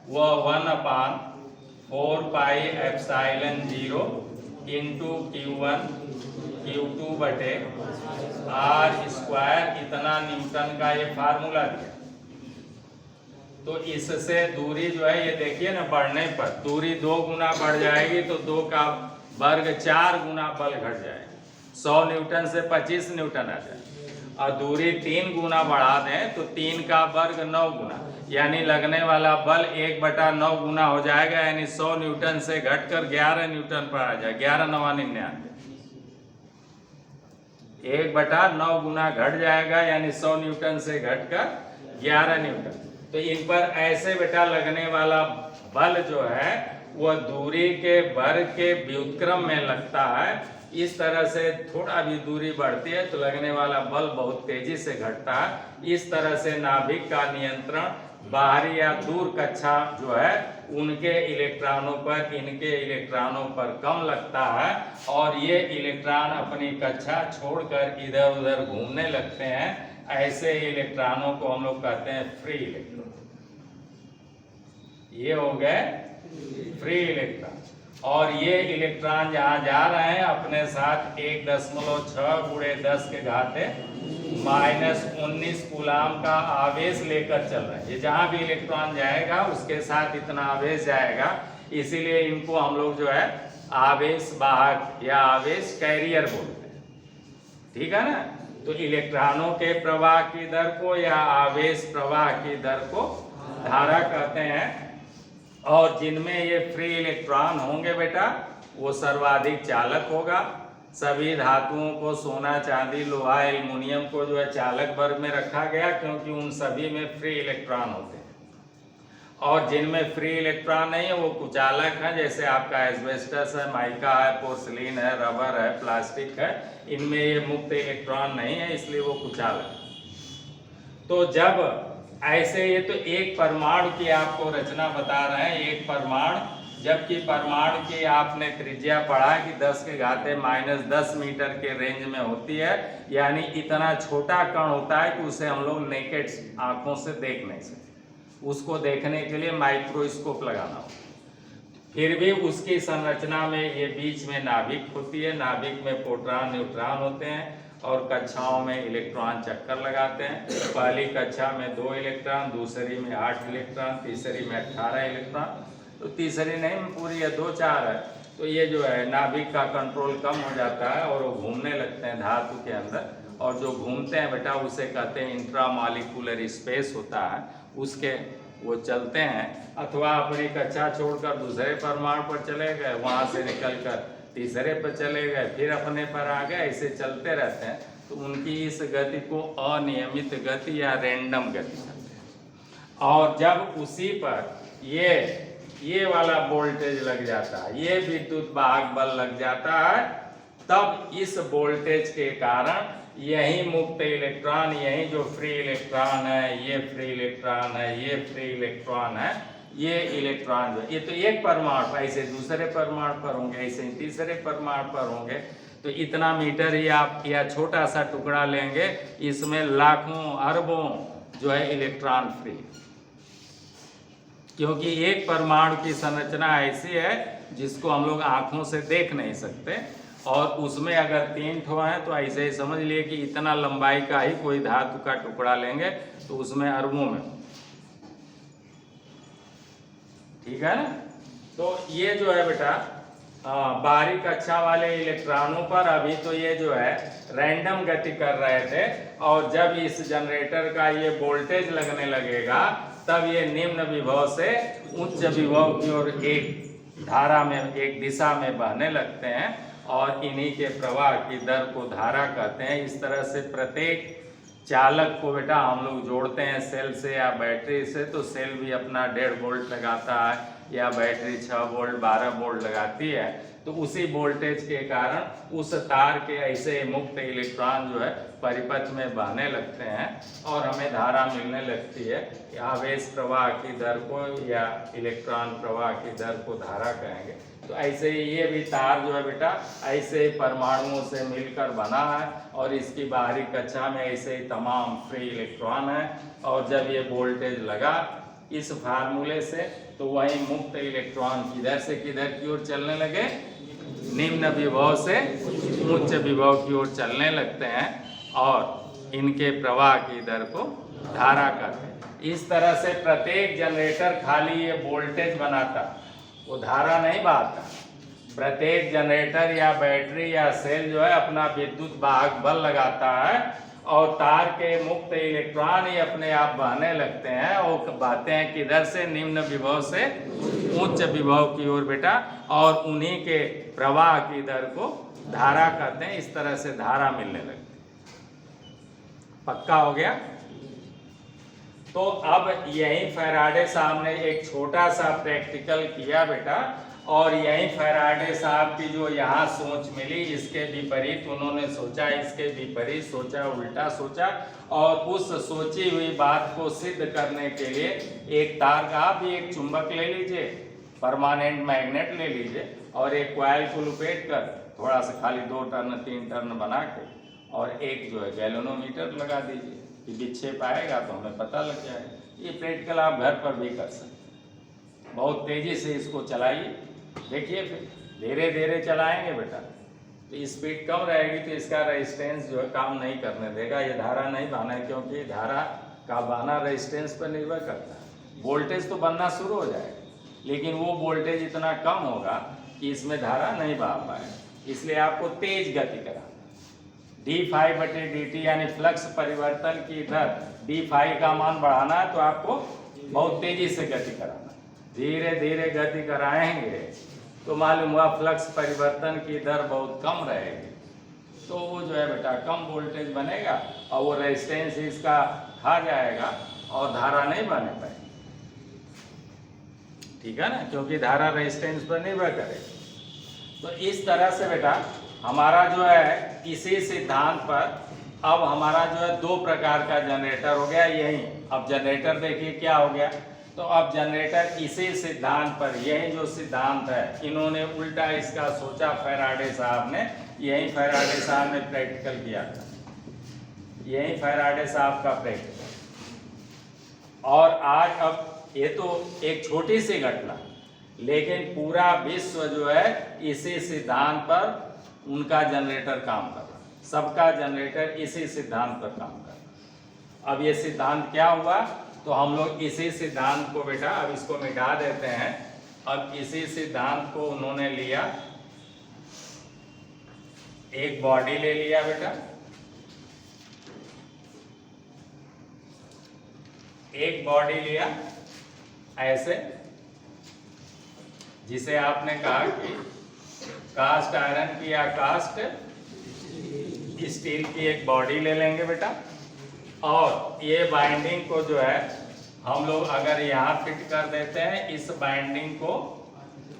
[SPEAKER 1] वह 1/4 pi epsilon 0 into Q1 Q2 बटे r स्क्वायर इतना न्यूटन का ये फार्मूला दिया। तो इससे दूरी जो है ये देखिए ना, बढ़ने पर दूरी 2 गुना बढ़ जाएगी तो 2 का वर्ग 4 गुना बल घट जाएगा। 100 न्यूटन से 25 न्यूटन आ जाए और दूरी 3 गुना बढ़ा दें तो 3 का वर्ग 9 गुना, यानी लगने वाला बल 1/9 गुना हो जाएगा, यानी 100 न्यूटन से घटकर 11 न्यूटन पर आ जाए। 11×9 99, 1/9 गुना घट जाएगा यानी 100 न्यूटन से घटकर 11 न्यूटन। तो इन पर ऐसे बेटा लगने वाला बल जो है वह दूरी के वर्ग के व्युत्क्रम में लगता है। इस तरह से थोड़ा भी दूरी बढ़ती है तो लगने वाला बल बहुत तेजी से घटता है। इस तरह से नाभिक का नियंत्रण बाहरी या दूर कक्षा जो है उनके इलेक्ट्रॉनों पर इनके इलेक्ट्रॉनों पर कम लगता है और ये इलेक्ट्रॉन अपनी कक्षा छोड़कर इधर उधर घूमने लगते हैं। ऐसे इलेक्ट्रॉनों को हम लोग कहते हैं फ्री इलेक्ट्रॉन। ये हो गए फ्री इलेक्ट्रॉन। और ये इलेक्ट्रॉन जहाँ जा रहे हैं अपने साथ 1.6 × 10⁻⁻19 कूलाम का आवेश लेकर चल रहे हैं। ये जहाँ भी इलेक्ट्रॉन जाएगा उसके साथ इतना आवेश जाएगा, इसीलिए इनको हम लोग जो है आवेश वाहक या आवेश कैरियर बोलते हैं। ठीक है ना। तो इलेक्ट्रॉनों के प्रवाह की दर को या आवेश प्रवाह की दर को धारा कहते हैं। और जिनमें ये फ्री इलेक्ट्रॉन होंगे बेटा वो सर्वाधिक चालक होगा। सभी धातुओं को सोना, चांदी, लोहा, एल्युमिनियम को जो है चालक वर्ग में रखा गया क्योंकि उन सभी में फ्री इलेक्ट्रॉन होते हैं। और जिनमें फ्री इलेक्ट्रॉन नहीं है वो कुचालक है, जैसे आपका एस्बेस्टस है, माइका है, पोर्सिलीन है, रबर है, प्लास्टिक है। इनमें ये मुक्त इलेक्ट्रॉन नहीं है, इसलिए वो कुचालक है। तो जब ऐसे ये तो एक परमाणु की आपको रचना बता रहे हैं, एक परमाणु, जबकि परमाणु की आपने त्रिज्या पढ़ा कि 10⁻⁻10 मीटर के रेंज में होती है, यानी इतना छोटा कण होता है कि उसे हम लोग नेकेड आंखों से देख नहीं सकते। उसको देखने के लिए माइक्रोस्कोप लगाना होता। फिर भी उसकी संरचना में ये बीच में नाभिक होती है, नाभिक में प्रोटॉन न्यूट्रॉन होते हैं और कक्षाओं में इलेक्ट्रॉन चक्कर लगाते हैं। पहली कक्षा में 2 इलेक्ट्रॉन, दूसरी में 8 इलेक्ट्रॉन, तीसरी में 18 इलेक्ट्रॉन। तो तीसरी नहीं पूरी है, 2 4 है। तो ये जो है नाभिक का कंट्रोल कम हो जाता है और वो घूमने लगते हैं धातु के अंदर। और जो घूमते हैं बेटा उसे कहते हैं इंट्रामॉलिक्यूलर स्पेस होता है, उसके वो चलते हैं। अथवा अपनी कक्षा छोड़कर दूसरे परमाणु पर चले गए, वहाँ से निकलकर तीसरे पर चले गए, फिर अपने पर आ गए, ऐसे चलते रहते हैं। तो उनकी इस गति को अनियमित गति या रैंडम गति कहते हैं। और जब उसी पर ये वाला वोल्टेज लग जाता है, ये विद्युत वाहक बल लग जाता है, तब इस वोल्टेज के कारण यही मुक्त इलेक्ट्रॉन, यही जो फ्री इलेक्ट्रॉन है, ये फ्री इलेक्ट्रॉन है, ये फ्री इलेक्ट्रॉन है, ये इलेक्ट्रॉन जो ये तो एक परमाणु, ऐसे दूसरे परमाणु पर होंगे, ऐसे तीसरे परमाणु पर होंगे। तो इतना मीटर ही आप या छोटा सा टुकड़ा लेंगे, इसमें लाखों अरबों जो है इलेक्ट्रॉन फ्री। क्योंकि एक परमाणु की संरचना ऐसी है जिसको हम लोग आंखों से देख नहीं सकते, और उसमें अगर 3 ठो हैं तो ऐसे ही समझ लिए कि इतना लंबाई का ही कोई धातु का टुकड़ा लेंगे तो उसमें अरबों में। ठीक है ना। तो ये जो है बेटा बाहरी कक्षा वाले इलेक्ट्रॉनों पर अभी तो ये जो है रैंडम गति कर रहे थे, और जब इस जनरेटर का ये वोल्टेज लगने लगेगा तब ये निम्न विभव से उच्च विभव की ओर एक धारा में, एक दिशा में बहने लगते हैं, और इन्हीं के प्रवाह की दर को धारा कहते हैं। इस तरह से प्रत्येक चालक को बेटा हम लोग जोड़ते हैं सेल से या बैटरी से, तो सेल भी अपना 1.5 वोल्ट लगाता है या बैटरी 6 वोल्ट 12 वोल्ट लगाती है। तो उसी वोल्टेज के कारण उस तार के ऐसे मुक्त इलेक्ट्रॉन जो है परिपथ में बहने लगते हैं और हमें धारा मिलने लगती है। आवेश प्रवाह की दर को या इलेक्ट्रॉन प्रवाह की दर को धारा कहेंगे। तो ऐसे ही ये भी तार जो है बेटा ऐसे ही परमाणुओं से मिलकर बना है, और इसकी बाहरी कक्षा में ऐसे ही तमाम फ्री इलेक्ट्रॉन है। और जब ये वोल्टेज लगा इस फार्मूले से, तो वही मुक्त इलेक्ट्रॉन किधर से किधर की ओर चलने लगे, निम्न विभव से उच्च विभव की ओर चलने लगते हैं, और इनके प्रवाह की दर को धारा कहते हैं। इस तरह से प्रत्येक जनरेटर खाली ये वोल्टेज बनाता, वो धारा नहीं बहाता। प्रत्येक जनरेटर या बैटरी या सेल जो है अपना विद्युत वाहक बल लगाता है, और तार के मुक्त इलेक्ट्रॉन ही अपने आप बहने लगते हैं, और बहते हैं किधर से, निम्न विभव से उच्च विभव की ओर बेटा, और उन्हीं के प्रवाह की दर को धारा कहते हैं। इस तरह से धारा मिलने लगती है। पक्का हो गया। तो अब यही फैराडे साहब ने एक छोटा सा प्रैक्टिकल किया बेटा, और यही फैराडे साहब की जो यहाँ सोच मिली, इसके विपरीत उन्होंने सोचा, इसके विपरीत सोचा, उल्टा सोचा, और उस सोची हुई बात को सिद्ध करने के लिए एक तार का, आप भी एक चुंबक ले लीजिए, परमानेंट मैग्नेट ले लीजिए, और एक कॉइल को लपेट कर थोड़ा सा खाली 2 टर्न 3 टर्न बना के और एक जो है गैल्वेनोमीटर लगा दीजिए कि विक्षेप आएगा तो हमें पता लग जाएगा। ये प्रैक्टिकल आप घर पर भी कर सकते हैं। बहुत तेज़ी से इसको चलाइए, देखिए फिर धीरे धीरे चलाएंगे बेटा तो स्पीड कम रहेगी, तो इसका रेजिस्टेंस जो है काम नहीं करने देगा, ये धारा नहीं बहना है, क्योंकि धारा का बहना रेजिस्टेंस पर निर्भर करता है। वोल्टेज तो बनना शुरू हो जाएगा, लेकिन वो वोल्टेज इतना कम होगा कि इसमें धारा नहीं बह पाए, इसलिए आपको तेज गति कराना। d∅/dt यानी फ्लक्स परिवर्तन की दर d∅ का मान बढ़ाना है, तो आपको बहुत तेजी से गति कराना। धीरे धीरे गति कराएंगे तो मालूम हुआ फ्लक्स परिवर्तन की दर बहुत कम रहेगी, तो वो जो है बेटा कम वोल्टेज बनेगा और वो रेजिस्टेंस इसका खा जाएगा और धारा नहीं बने पाएगी। ठीक है ना, क्योंकि धारा रेजिस्टेंस पर निर्भर करेगी। तो इस तरह से बेटा हमारा जो है इसी सिद्धांत पर अब हमारा जो है 2 प्रकार का जनरेटर हो गया। यही अब जनरेटर देखिए क्या हो गया, तो अब जनरेटर इसी सिद्धांत पर, यही जो सिद्धांत है इन्होंने उल्टा इसका सोचा फैराडे साहब ने, यही फैराडे साहब ने प्रैक्टिकल किया था, यही फैराडे साहब का प्रैक्टिकल। और आज अब ये तो एक छोटी सी घटना, लेकिन पूरा विश्व जो है इसी सिद्धांत पर उनका जनरेटर काम कर रहा है, सबका जनरेटर इसी सिद्धांत पर काम कर रहा है। अब ये सिद्धांत क्या हुआ, तो हम लोग इसी सिद्धांत को बेटा अब इसको मिटा देते हैं। अब इसी सिद्धांत को उन्होंने लिया, एक बॉडी ले लिया बेटा, एक बॉडी लिया ऐसे, जिसे आपने कहा कि कास्ट आयरन की या कास्ट स्टील की एक बॉडी ले लेंगे बेटा, और ये बाइंडिंग को जो है हम लोग अगर यहाँ फिट कर देते हैं, इस बाइंडिंग को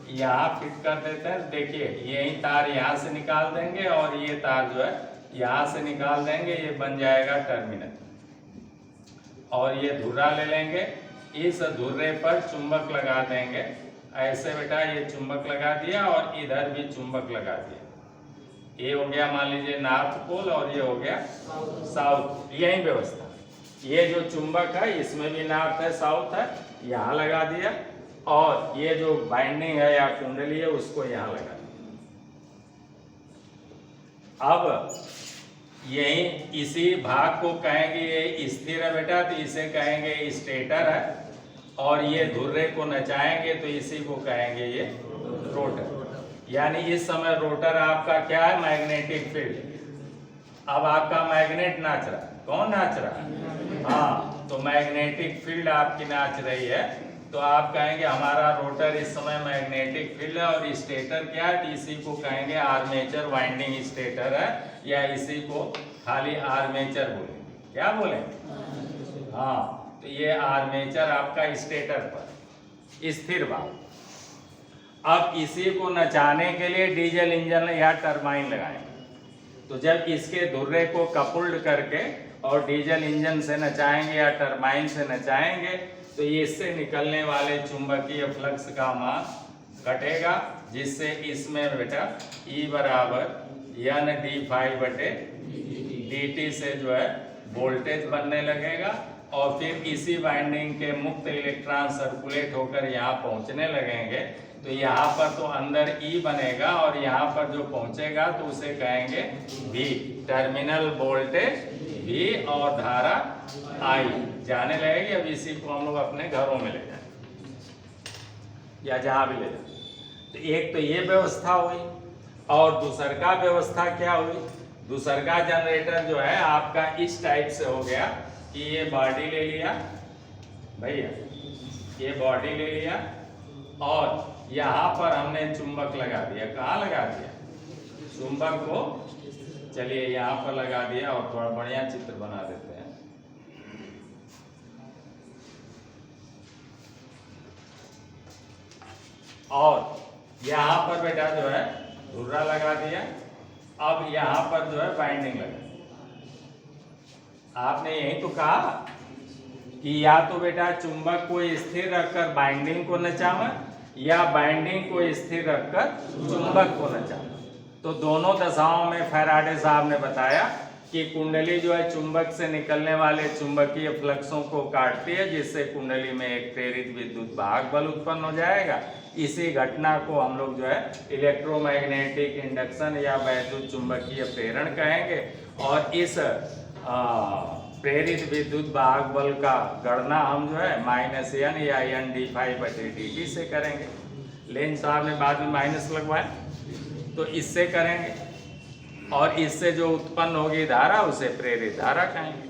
[SPEAKER 1] यहाँ फिट कर देते हैं, देखिए यही तार यहाँ से निकाल देंगे और ये तार जो है यहाँ से निकाल देंगे, ये बन जाएगा टर्मिनल। और ये धुर्रा ले लेंगे, इस धुर्रे पर चुंबक लगा देंगे ऐसे बेटा, ये चुंबक लगा दिया और इधर भी चुंबक लगा दिया। ये हो गया मान लीजिए नॉर्थ पोल और ये हो गया साउथ, यही व्यवस्था। ये जो चुंबक है इसमें भी नॉर्थ है साउथ है, यहाँ लगा दिया, और ये जो बाइंडिंग है या कुंडली है उसको यहाँ लगा दिया। अब यही इसी भाग को कहेंगे ये स्थिर है बेटा, तो इसे कहेंगे स्टेटर है, और ये धुर्रे को नचाएंगे तो इसी को कहेंगे ये रोटर। यानी इस समय रोटर आपका क्या है, मैग्नेटिक फील्ड। अब आपका मैग्नेट नाच रहा है, कौन नाच रहा है, हाँ, तो मैग्नेटिक फील्ड आपकी नाच रही है, तो आप कहेंगे हमारा रोटर इस समय मैग्नेटिक फील्ड है। और स्टेटर क्या है, तो इसी को कहेंगे आर्मेचर वाइंडिंग स्टेटर है, या इसी को खाली आर्मेचर बोले, क्या बोले, हाँ, तो ये आर्मेचर आपका स्टेटर पर स्थिर भाग। अब इसी को नचाने के लिए डीजल इंजन या टरबाइन लगाएंगे, तो जब इसके धुर्रे को कपुल्ड करके और डीजल इंजन से नचाएंगे या टरबाइन से नचाएंगे, तो ये इससे निकलने वाले चुंबकीय फ्लक्स का मान घटेगा, जिससे इसमें बेटा E बराबर n d∅/dt से जो है वोल्टेज बनने लगेगा, और फिर इसी वाइंडिंग के मुक्त इलेक्ट्रॉन सर्कुलेट होकर यहाँ पहुँचने लगेंगे, तो यहाँ पर तो अंदर E बनेगा और यहाँ पर जो पहुँचेगा तो उसे कहेंगे V, टर्मिनल वोल्टेज V और धारा I जाने लगेगी। अब इसी को हम लोग अपने घरों में ले जाएंगे या जहाँ भी ले जाए। तो एक तो ये व्यवस्था हुई, और दूसर का व्यवस्था क्या हुई, दूसर का जनरेटर जो है आपका इस टाइप से हो गया कि ये बॉडी ले लिया भैया, ये बॉडी ले लिया और यहाँ पर हमने चुंबक लगा दिया। कहाँ लगा दिया, चुंबक को चलिए यहाँ पर लगा दिया, और थोड़ा बढ़िया चित्र बना देते हैं। और यहाँ पर बेटा जो है धुर्रा लगा दिया। अब यहाँ पर जो है बाइंडिंग लगा। आपने यही तो कहा कि या तो बेटा चुंबक को स्थिर रखकर बाइंडिंग को नचावा या बाइंडिंग को स्थिर रखकर चुंबक को नचावा। तो दोनों दशाओं में फैराडे साहब ने बताया कि कुंडली जो है चुंबक से निकलने वाले चुंबकीय फ्लक्सों को काटती है, जिससे कुंडली में एक प्रेरित विद्युत वाहक बल उत्पन्न हो जाएगा। इसी घटना को हम लोग जो है इलेक्ट्रोमैग्नेटिक इंडक्शन या वैद्युत चुंबकीय प्रेरण कहेंगे। और इस प्रेरित विद्युत वाहक बल का गणना हम जो है -n या n/dt से करेंगे। लेंस साहब ने बाद में माइनस लगवाया, तो इससे करेंगे और इससे जो उत्पन्न होगी धारा उसे प्रेरित धारा कहेंगे।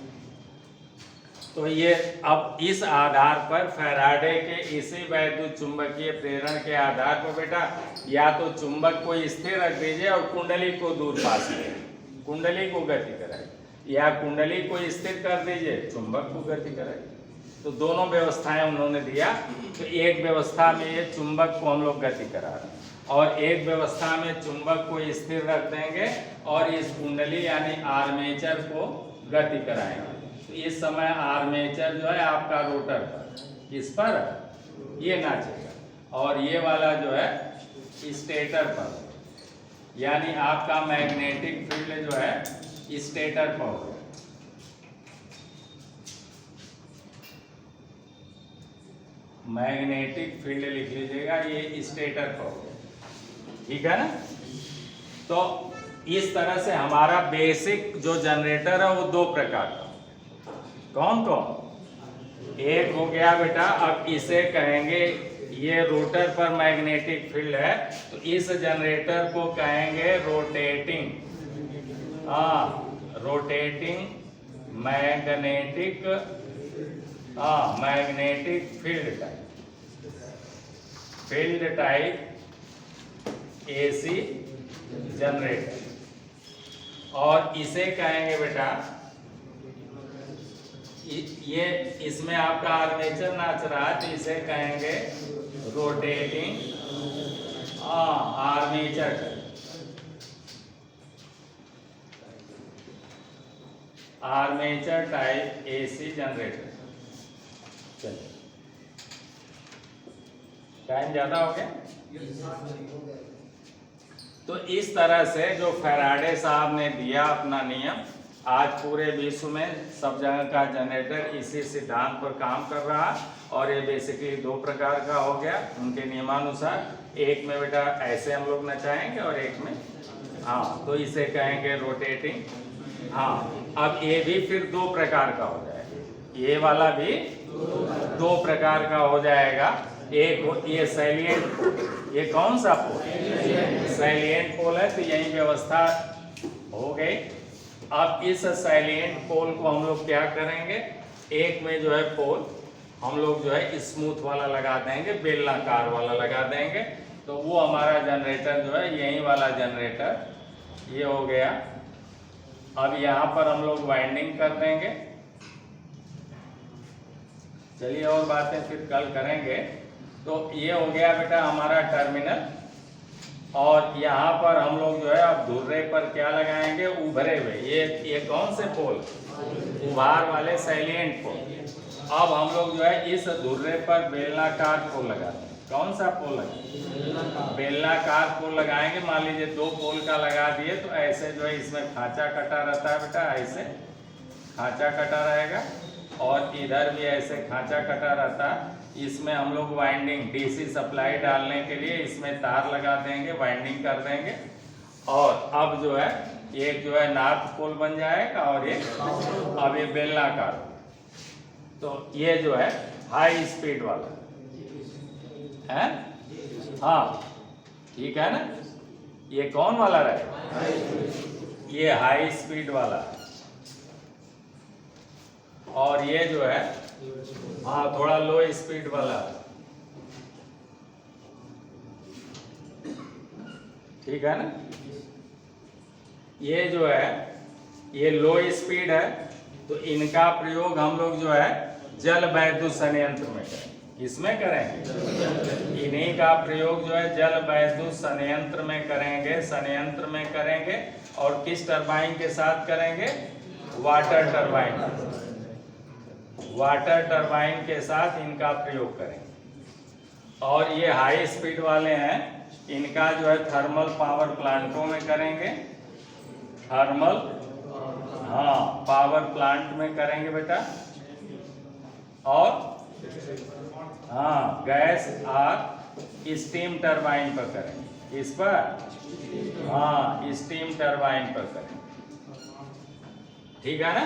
[SPEAKER 1] तो ये अब इस आधार पर फैराडे के इसी वैद्युत चुंबकीय प्रेरण के आधार पर बेटा या तो चुंबक को स्थिर रख दीजिए और कुंडली को दूर पास कीजिए, कुंडली को गति कराइए, या कुंडली को स्थिर कर दीजिए, चुंबक को गति कराइए। तो दोनों व्यवस्थाएं उन्होंने दिया। तो एक व्यवस्था में ये चुंबक को हम लोग गति करा रहे हैं और एक व्यवस्था में चुंबक को स्थिर रख देंगे और इस कुंडली यानी आर्मेचर को गति कराएंगे। तो इस समय आर्मेचर जो है आपका रोटर पर, इस पर ये नाचेगा और ये वाला जो है स्टेटर पर, यानी आपका मैग्नेटिक फील्ड जो है स्टेटर पर होगा। मैग्नेटिक फील्ड लिख लीजिएगा, ये स्टेटर पर होगा, ठीक है ना। तो इस तरह से हमारा बेसिक जो जनरेटर है वो दो प्रकार का। कौन कौन? एक हो गया बेटा, अब इसे कहेंगे, ये रोटर पर मैग्नेटिक फील्ड है तो इस जनरेटर को कहेंगे rotating, rotating magnetic magnetic field type AC generator. और इसे कहेंगे बेटा, ये इसमें आपका आर्मेचर नाच रहा है तो इसे कहेंगे rotating armature, armature type AC generator. चलिए, टाइम ज्यादा हो गया। तो इस तरह से जो फैराडे साहब ने दिया अपना नियम, आज पूरे विश्व में सब जगह का जनरेटर इसी सिद्धांत पर काम कर रहा। और ये बेसिकली दो प्रकार का हो गया उनके नियमानुसार। एक में बेटा ऐसे हम लोग नचाएंगे और एक में तो इसे कहेंगे रोटेटिंग। अब ये भी फिर दो प्रकार का हो जाएगा, ये वाला भी दो प्रकार का हो जाएगा। एक ये सैलिएंट पोल, ये कौन सा पोल? सैलिएंट पोल है, तो यही व्यवस्था हो गई। अब इस सैलिएंट पोल को हम लोग क्या करेंगे, एक में जो है पोल हम लोग जो है स्मूथ वाला लगा देंगे, बेलनाकार वाला लगा देंगे। तो वो हमारा जनरेटर जो है यही वाला जनरेटर ये हो गया। अब यहाँ पर हम लोग वाइंडिंग कर देंगे। चलिए और बातें फिर कल करेंगे। तो ये हो गया बेटा हमारा टर्मिनल। और यहाँ पर हम लोग जो है अब धुर्रे पर क्या लगाएंगे, उभरे हुए ये कौन से पोल? उभार वाले सैलिएंट पोल। अब हम लोग जो है इस धुर्रे पर बेलनाकार पोल लगाते हैं। कौन सा पोल लगाएंगे? बेलनाकार पोल लगाएंगे। मान लीजिए दो पोल का लगा दिए तो ऐसे जो है इसमें खांचा कटा रहता है बेटा, ऐसे खांचा कटा रहेगा और इधर भी ऐसे खांचा कटा रहता है। इसमें हम लोग वाइंडिंग डीसी सप्लाई डालने के लिए इसमें तार लगा देंगे, वाइंडिंग कर देंगे। और अब जो है एक जो है नॉर्थ पोल बन जाएगा और एक अब ये बेलनाकार। तो ये जो है हाई स्पीड वाला है, ठीक है ना। ये कौन वाला रहेगा? ये हाई स्पीड वाला। और ये जो है थोड़ा लो स्पीड वाला, ठीक है ना। ये जो है ये लो स्पीड है, तो इनका प्रयोग हम लोग जो है जल वैद्युत संयंत्र में करें। इसमें करेंगे। इन्हीं का प्रयोग जो है जल वैद्युत संयंत्र में करेंगे और किस टरबाइन के साथ करेंगे? वाटर टरबाइन के साथ इनका प्रयोग करेंगे। और ये हाई स्पीड वाले हैं, इनका जो है थर्मल पावर प्लांटों में करेंगे, पावर प्लांट में करेंगे बेटा। और गैस और स्टीम टरबाइन पर करेंगे। इस पर स्टीम टरबाइन पर करेंगे, ठीक है ना।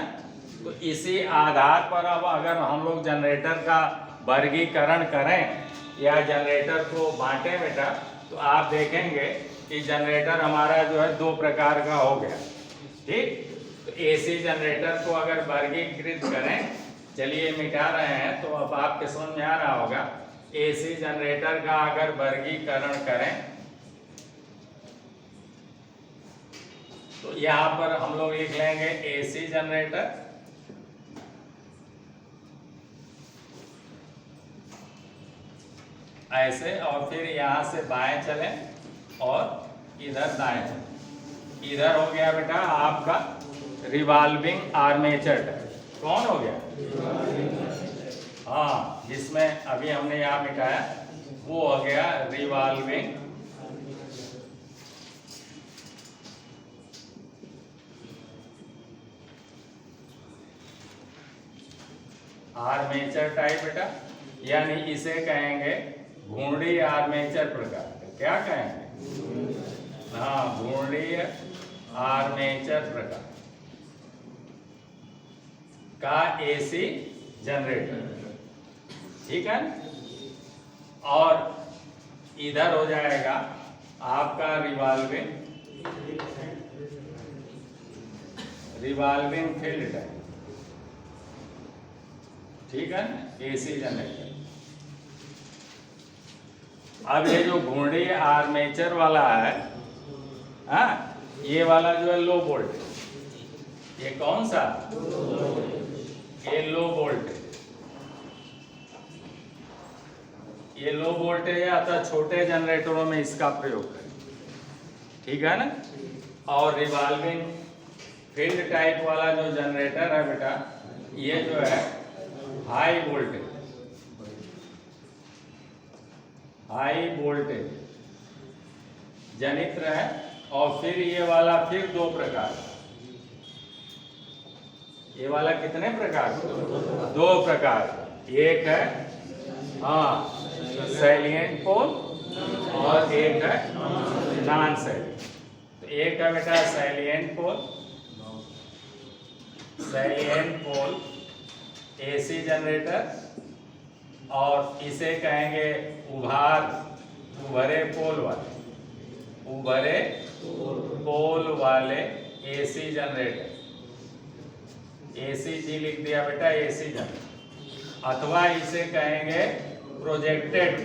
[SPEAKER 1] तो इसी आधार पर अब अगर हम लोग जनरेटर का वर्गीकरण करें या जनरेटर को बांटें बेटा, तो आप देखेंगे कि जनरेटर हमारा जो है 2 प्रकार का हो गया, ठीक। तो एसी जनरेटर को अगर वर्गीकृत करें, चलिए मिटा रहे हैं तो अब आपके समझ में आ रहा होगा। एसी जनरेटर का अगर वर्गीकरण करें तो यहाँ पर हम लोग लिख लेंगे एसी जनरेटर, ऐसे, और फिर यहाँ से बाएं चलें और इधर दाएं चलें। इधर हो गया बेटा आपका रिवॉल्विंग आर्मेचर टाइप। कौन हो गया? जिसमें अभी हमने यहाँ मिटाया वो हो गया रिवॉल्विंग आर्मेचर टाइप बेटा, यानी इसे कहेंगे घूर्णी आर्मेचर प्रकार। क्या कहेंगे? घूर्णी आर्मेचर प्रकार का एसी जनरेटर, ठीक है। और इधर हो जाएगा आपका रिवॉल्विंग फील्ड टाइप, ठीक है ना, एसी जनरेटर। अब ये जो घूर्णी आर्मेचर वाला है, ये वाला जो है लो वोल्टेज। ये कौन सा? ये लो वोल्टेज। ये लो वोल्टेज है, अतः छोटे जनरेटरों में इसका प्रयोग करें, ठीक है ना। और रिवॉल्विंग फील्ड टाइप वाला जो जनरेटर है बेटा, ये जो है हाई वोल्टेज जनित्र है। और फिर ये वाला फिर 2 प्रकार। ये वाला कितने प्रकार? 2 प्रकार। एक है सैलिएंट पोल और एक है नॉन सैलिएंट। तो एक है बेटा सैलिएंट पोल एसी जनरेटर, और इसे कहेंगे उभरे पोल वाले एसी जनरेटर। एसी जी लिख दिया बेटा, एसी जनरेटर। अथवा इसे कहेंगे प्रोजेक्टेड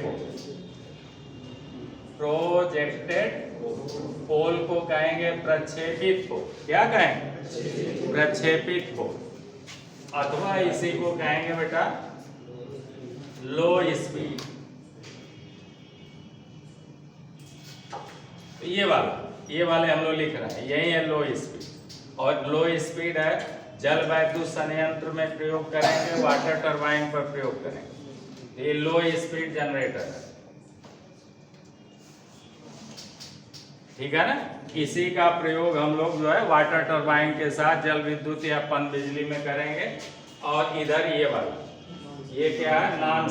[SPEAKER 1] पोल को कहेंगे प्रक्षेपित पोल। क्या कहेंगे? प्रक्षेपित पोल। अथवा इसी को कहेंगे बेटा लो स्पीड। ये वाले हम लोग लिख रहे हैं, यही है लो स्पीड। और लो स्पीड है जल वैद्युत संयंत्र में प्रयोग करेंगे, वाटर टरबाइन पर प्रयोग करेंगे। ये लो स्पीड जनरेटर है, ठीक है ना। इसी का प्रयोग हम लोग जो है वाटर टरबाइन के साथ जल विद्युत या पन बिजली में करेंगे। और इधर ये वाला, ये क्या है? नॉन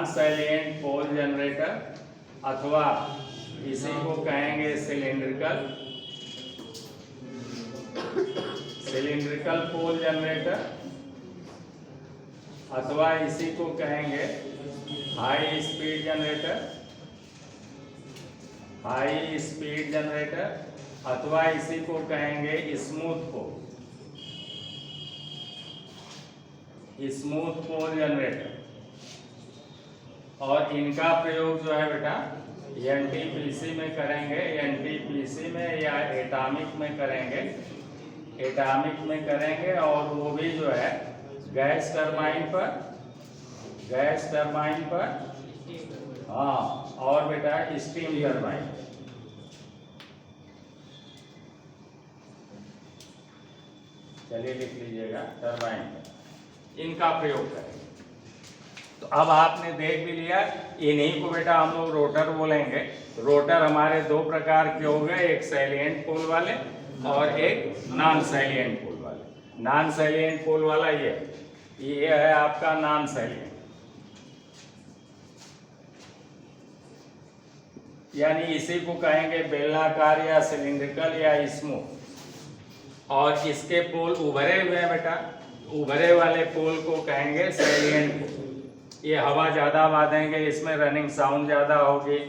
[SPEAKER 1] सैलिएंट पोल जनरेटर, अथवा इसी को कहेंगे सिलिंड्रिकल पोल जनरेटर, अथवा इसी को कहेंगे हाई स्पीड जनरेटर, अथवा इसी को कहेंगे स्मूथ पोल जनरेटर। और इनका प्रयोग जो है बेटा एनटीपीसी में करेंगे, एनटीपीसी में या एटॉमिक में करेंगे। एटॉमिक में करेंगे, और वो भी जो है गैस टरबाइन पर, हाँ, और बेटा स्टीम टरबाइन। चलिए लिख लीजिएगा, टरबाइन इनका प्रयोग करेंगे। तो अब आपने देख भी लिया, इन्हीं को बेटा हम लोग रोटर बोलेंगे। रोटर हमारे दो प्रकार के हो गए, एक सैलिएंट पोल वाले और एक नॉन सैलिएंट पोल वाले। नॉन सैलिएंट पोल वाला ये है आपका नॉन सैलिएंट, यानी इसी को कहेंगे बेलनाकार या सिलिंड्रिकल या स्मूथ। और इसके पोल उभरे हुए हैं बेटा, उभरे वाले पोल को कहेंगे सैलिएंट पोल। ये हवा ज़्यादा बांधेंगे, इसमें रनिंग साउंड ज़्यादा होगी,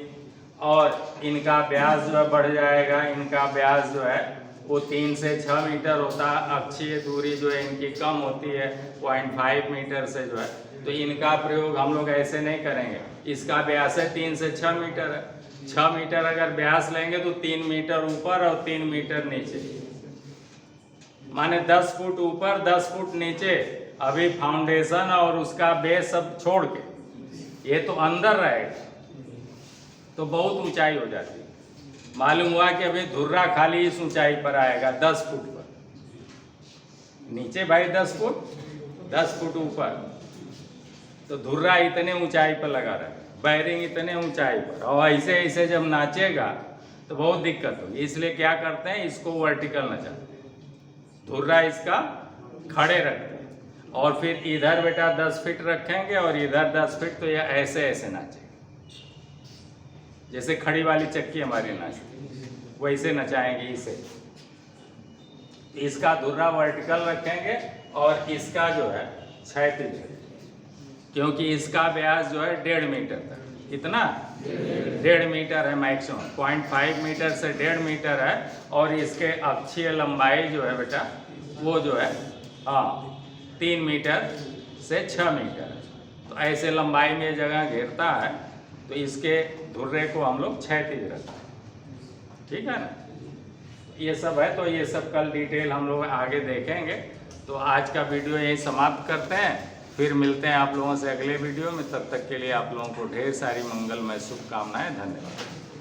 [SPEAKER 1] और इनका व्यास जो है बढ़ जाएगा। इनका व्यास जो है वो 3 से 6 मीटर होता है, अक्षीय दूरी जो है इनकी कम होती है 0.5 मीटर से जो है। तो इनका प्रयोग हम लोग ऐसे नहीं करेंगे। इसका व्यास है 3 से 6 मीटर है। 6 मीटर अगर व्यास लेंगे तो 3 मीटर ऊपर और 3 मीटर नीचे, माने 10 फुट ऊपर 10 फुट नीचे। अभी फाउंडेशन और उसका बेस सब छोड़ के ये तो अंदर रहेगा, तो बहुत ऊंचाई हो जाती है। मालूम हुआ कि अभी धुर्रा खाली इस ऊंचाई पर आएगा 10 फुट पर, नीचे भाई 10 फुट ऊपर, तो धुर्रा इतने ऊंचाई पर लगा रहेगा, बैरिंग इतने ऊंचाई पर, और ऐसे ऐसे जब नाचेगा तो बहुत दिक्कत होगी। इसलिए क्या करते हैं, इसको वर्टिकल नचाते हैं, धुर्रा इसका खड़े रखते हैं, और फिर इधर बेटा 10 फीट रखेंगे और इधर 10 फीट, तो ये ऐसे ऐसे नाचेगा, जैसे खड़ी वाली चक्की हमारी नाचती वैसे नचाएंगे इसे। इसका धुर्रा वर्टिकल रखेंगे और इसका जो है क्षैतिज, क्योंकि इसका व्यास जो है 1.5 मीटर तक, कितना 1.5 मीटर है मैक्सिमम, 0.5 मीटर से 1.5 मीटर है। और इसके अक्षीय लंबाई जो है बेटा वो जो है 3 मीटर से 6 मीटर है। तो ऐसे लंबाई में जगह घेरता है, तो इसके धुर्रे को हम लोग क्षैतिज रखते हैं, ठीक है ना। ये सब है, तो ये सब कल डिटेल हम लोग आगे देखेंगे। तो आज का वीडियो यही समाप्त करते हैं, फिर मिलते हैं आप लोगों से अगले वीडियो में। तब तक के लिए आप लोगों को ढेर सारी मंगलमय शुभकामनाएं। धन्यवाद।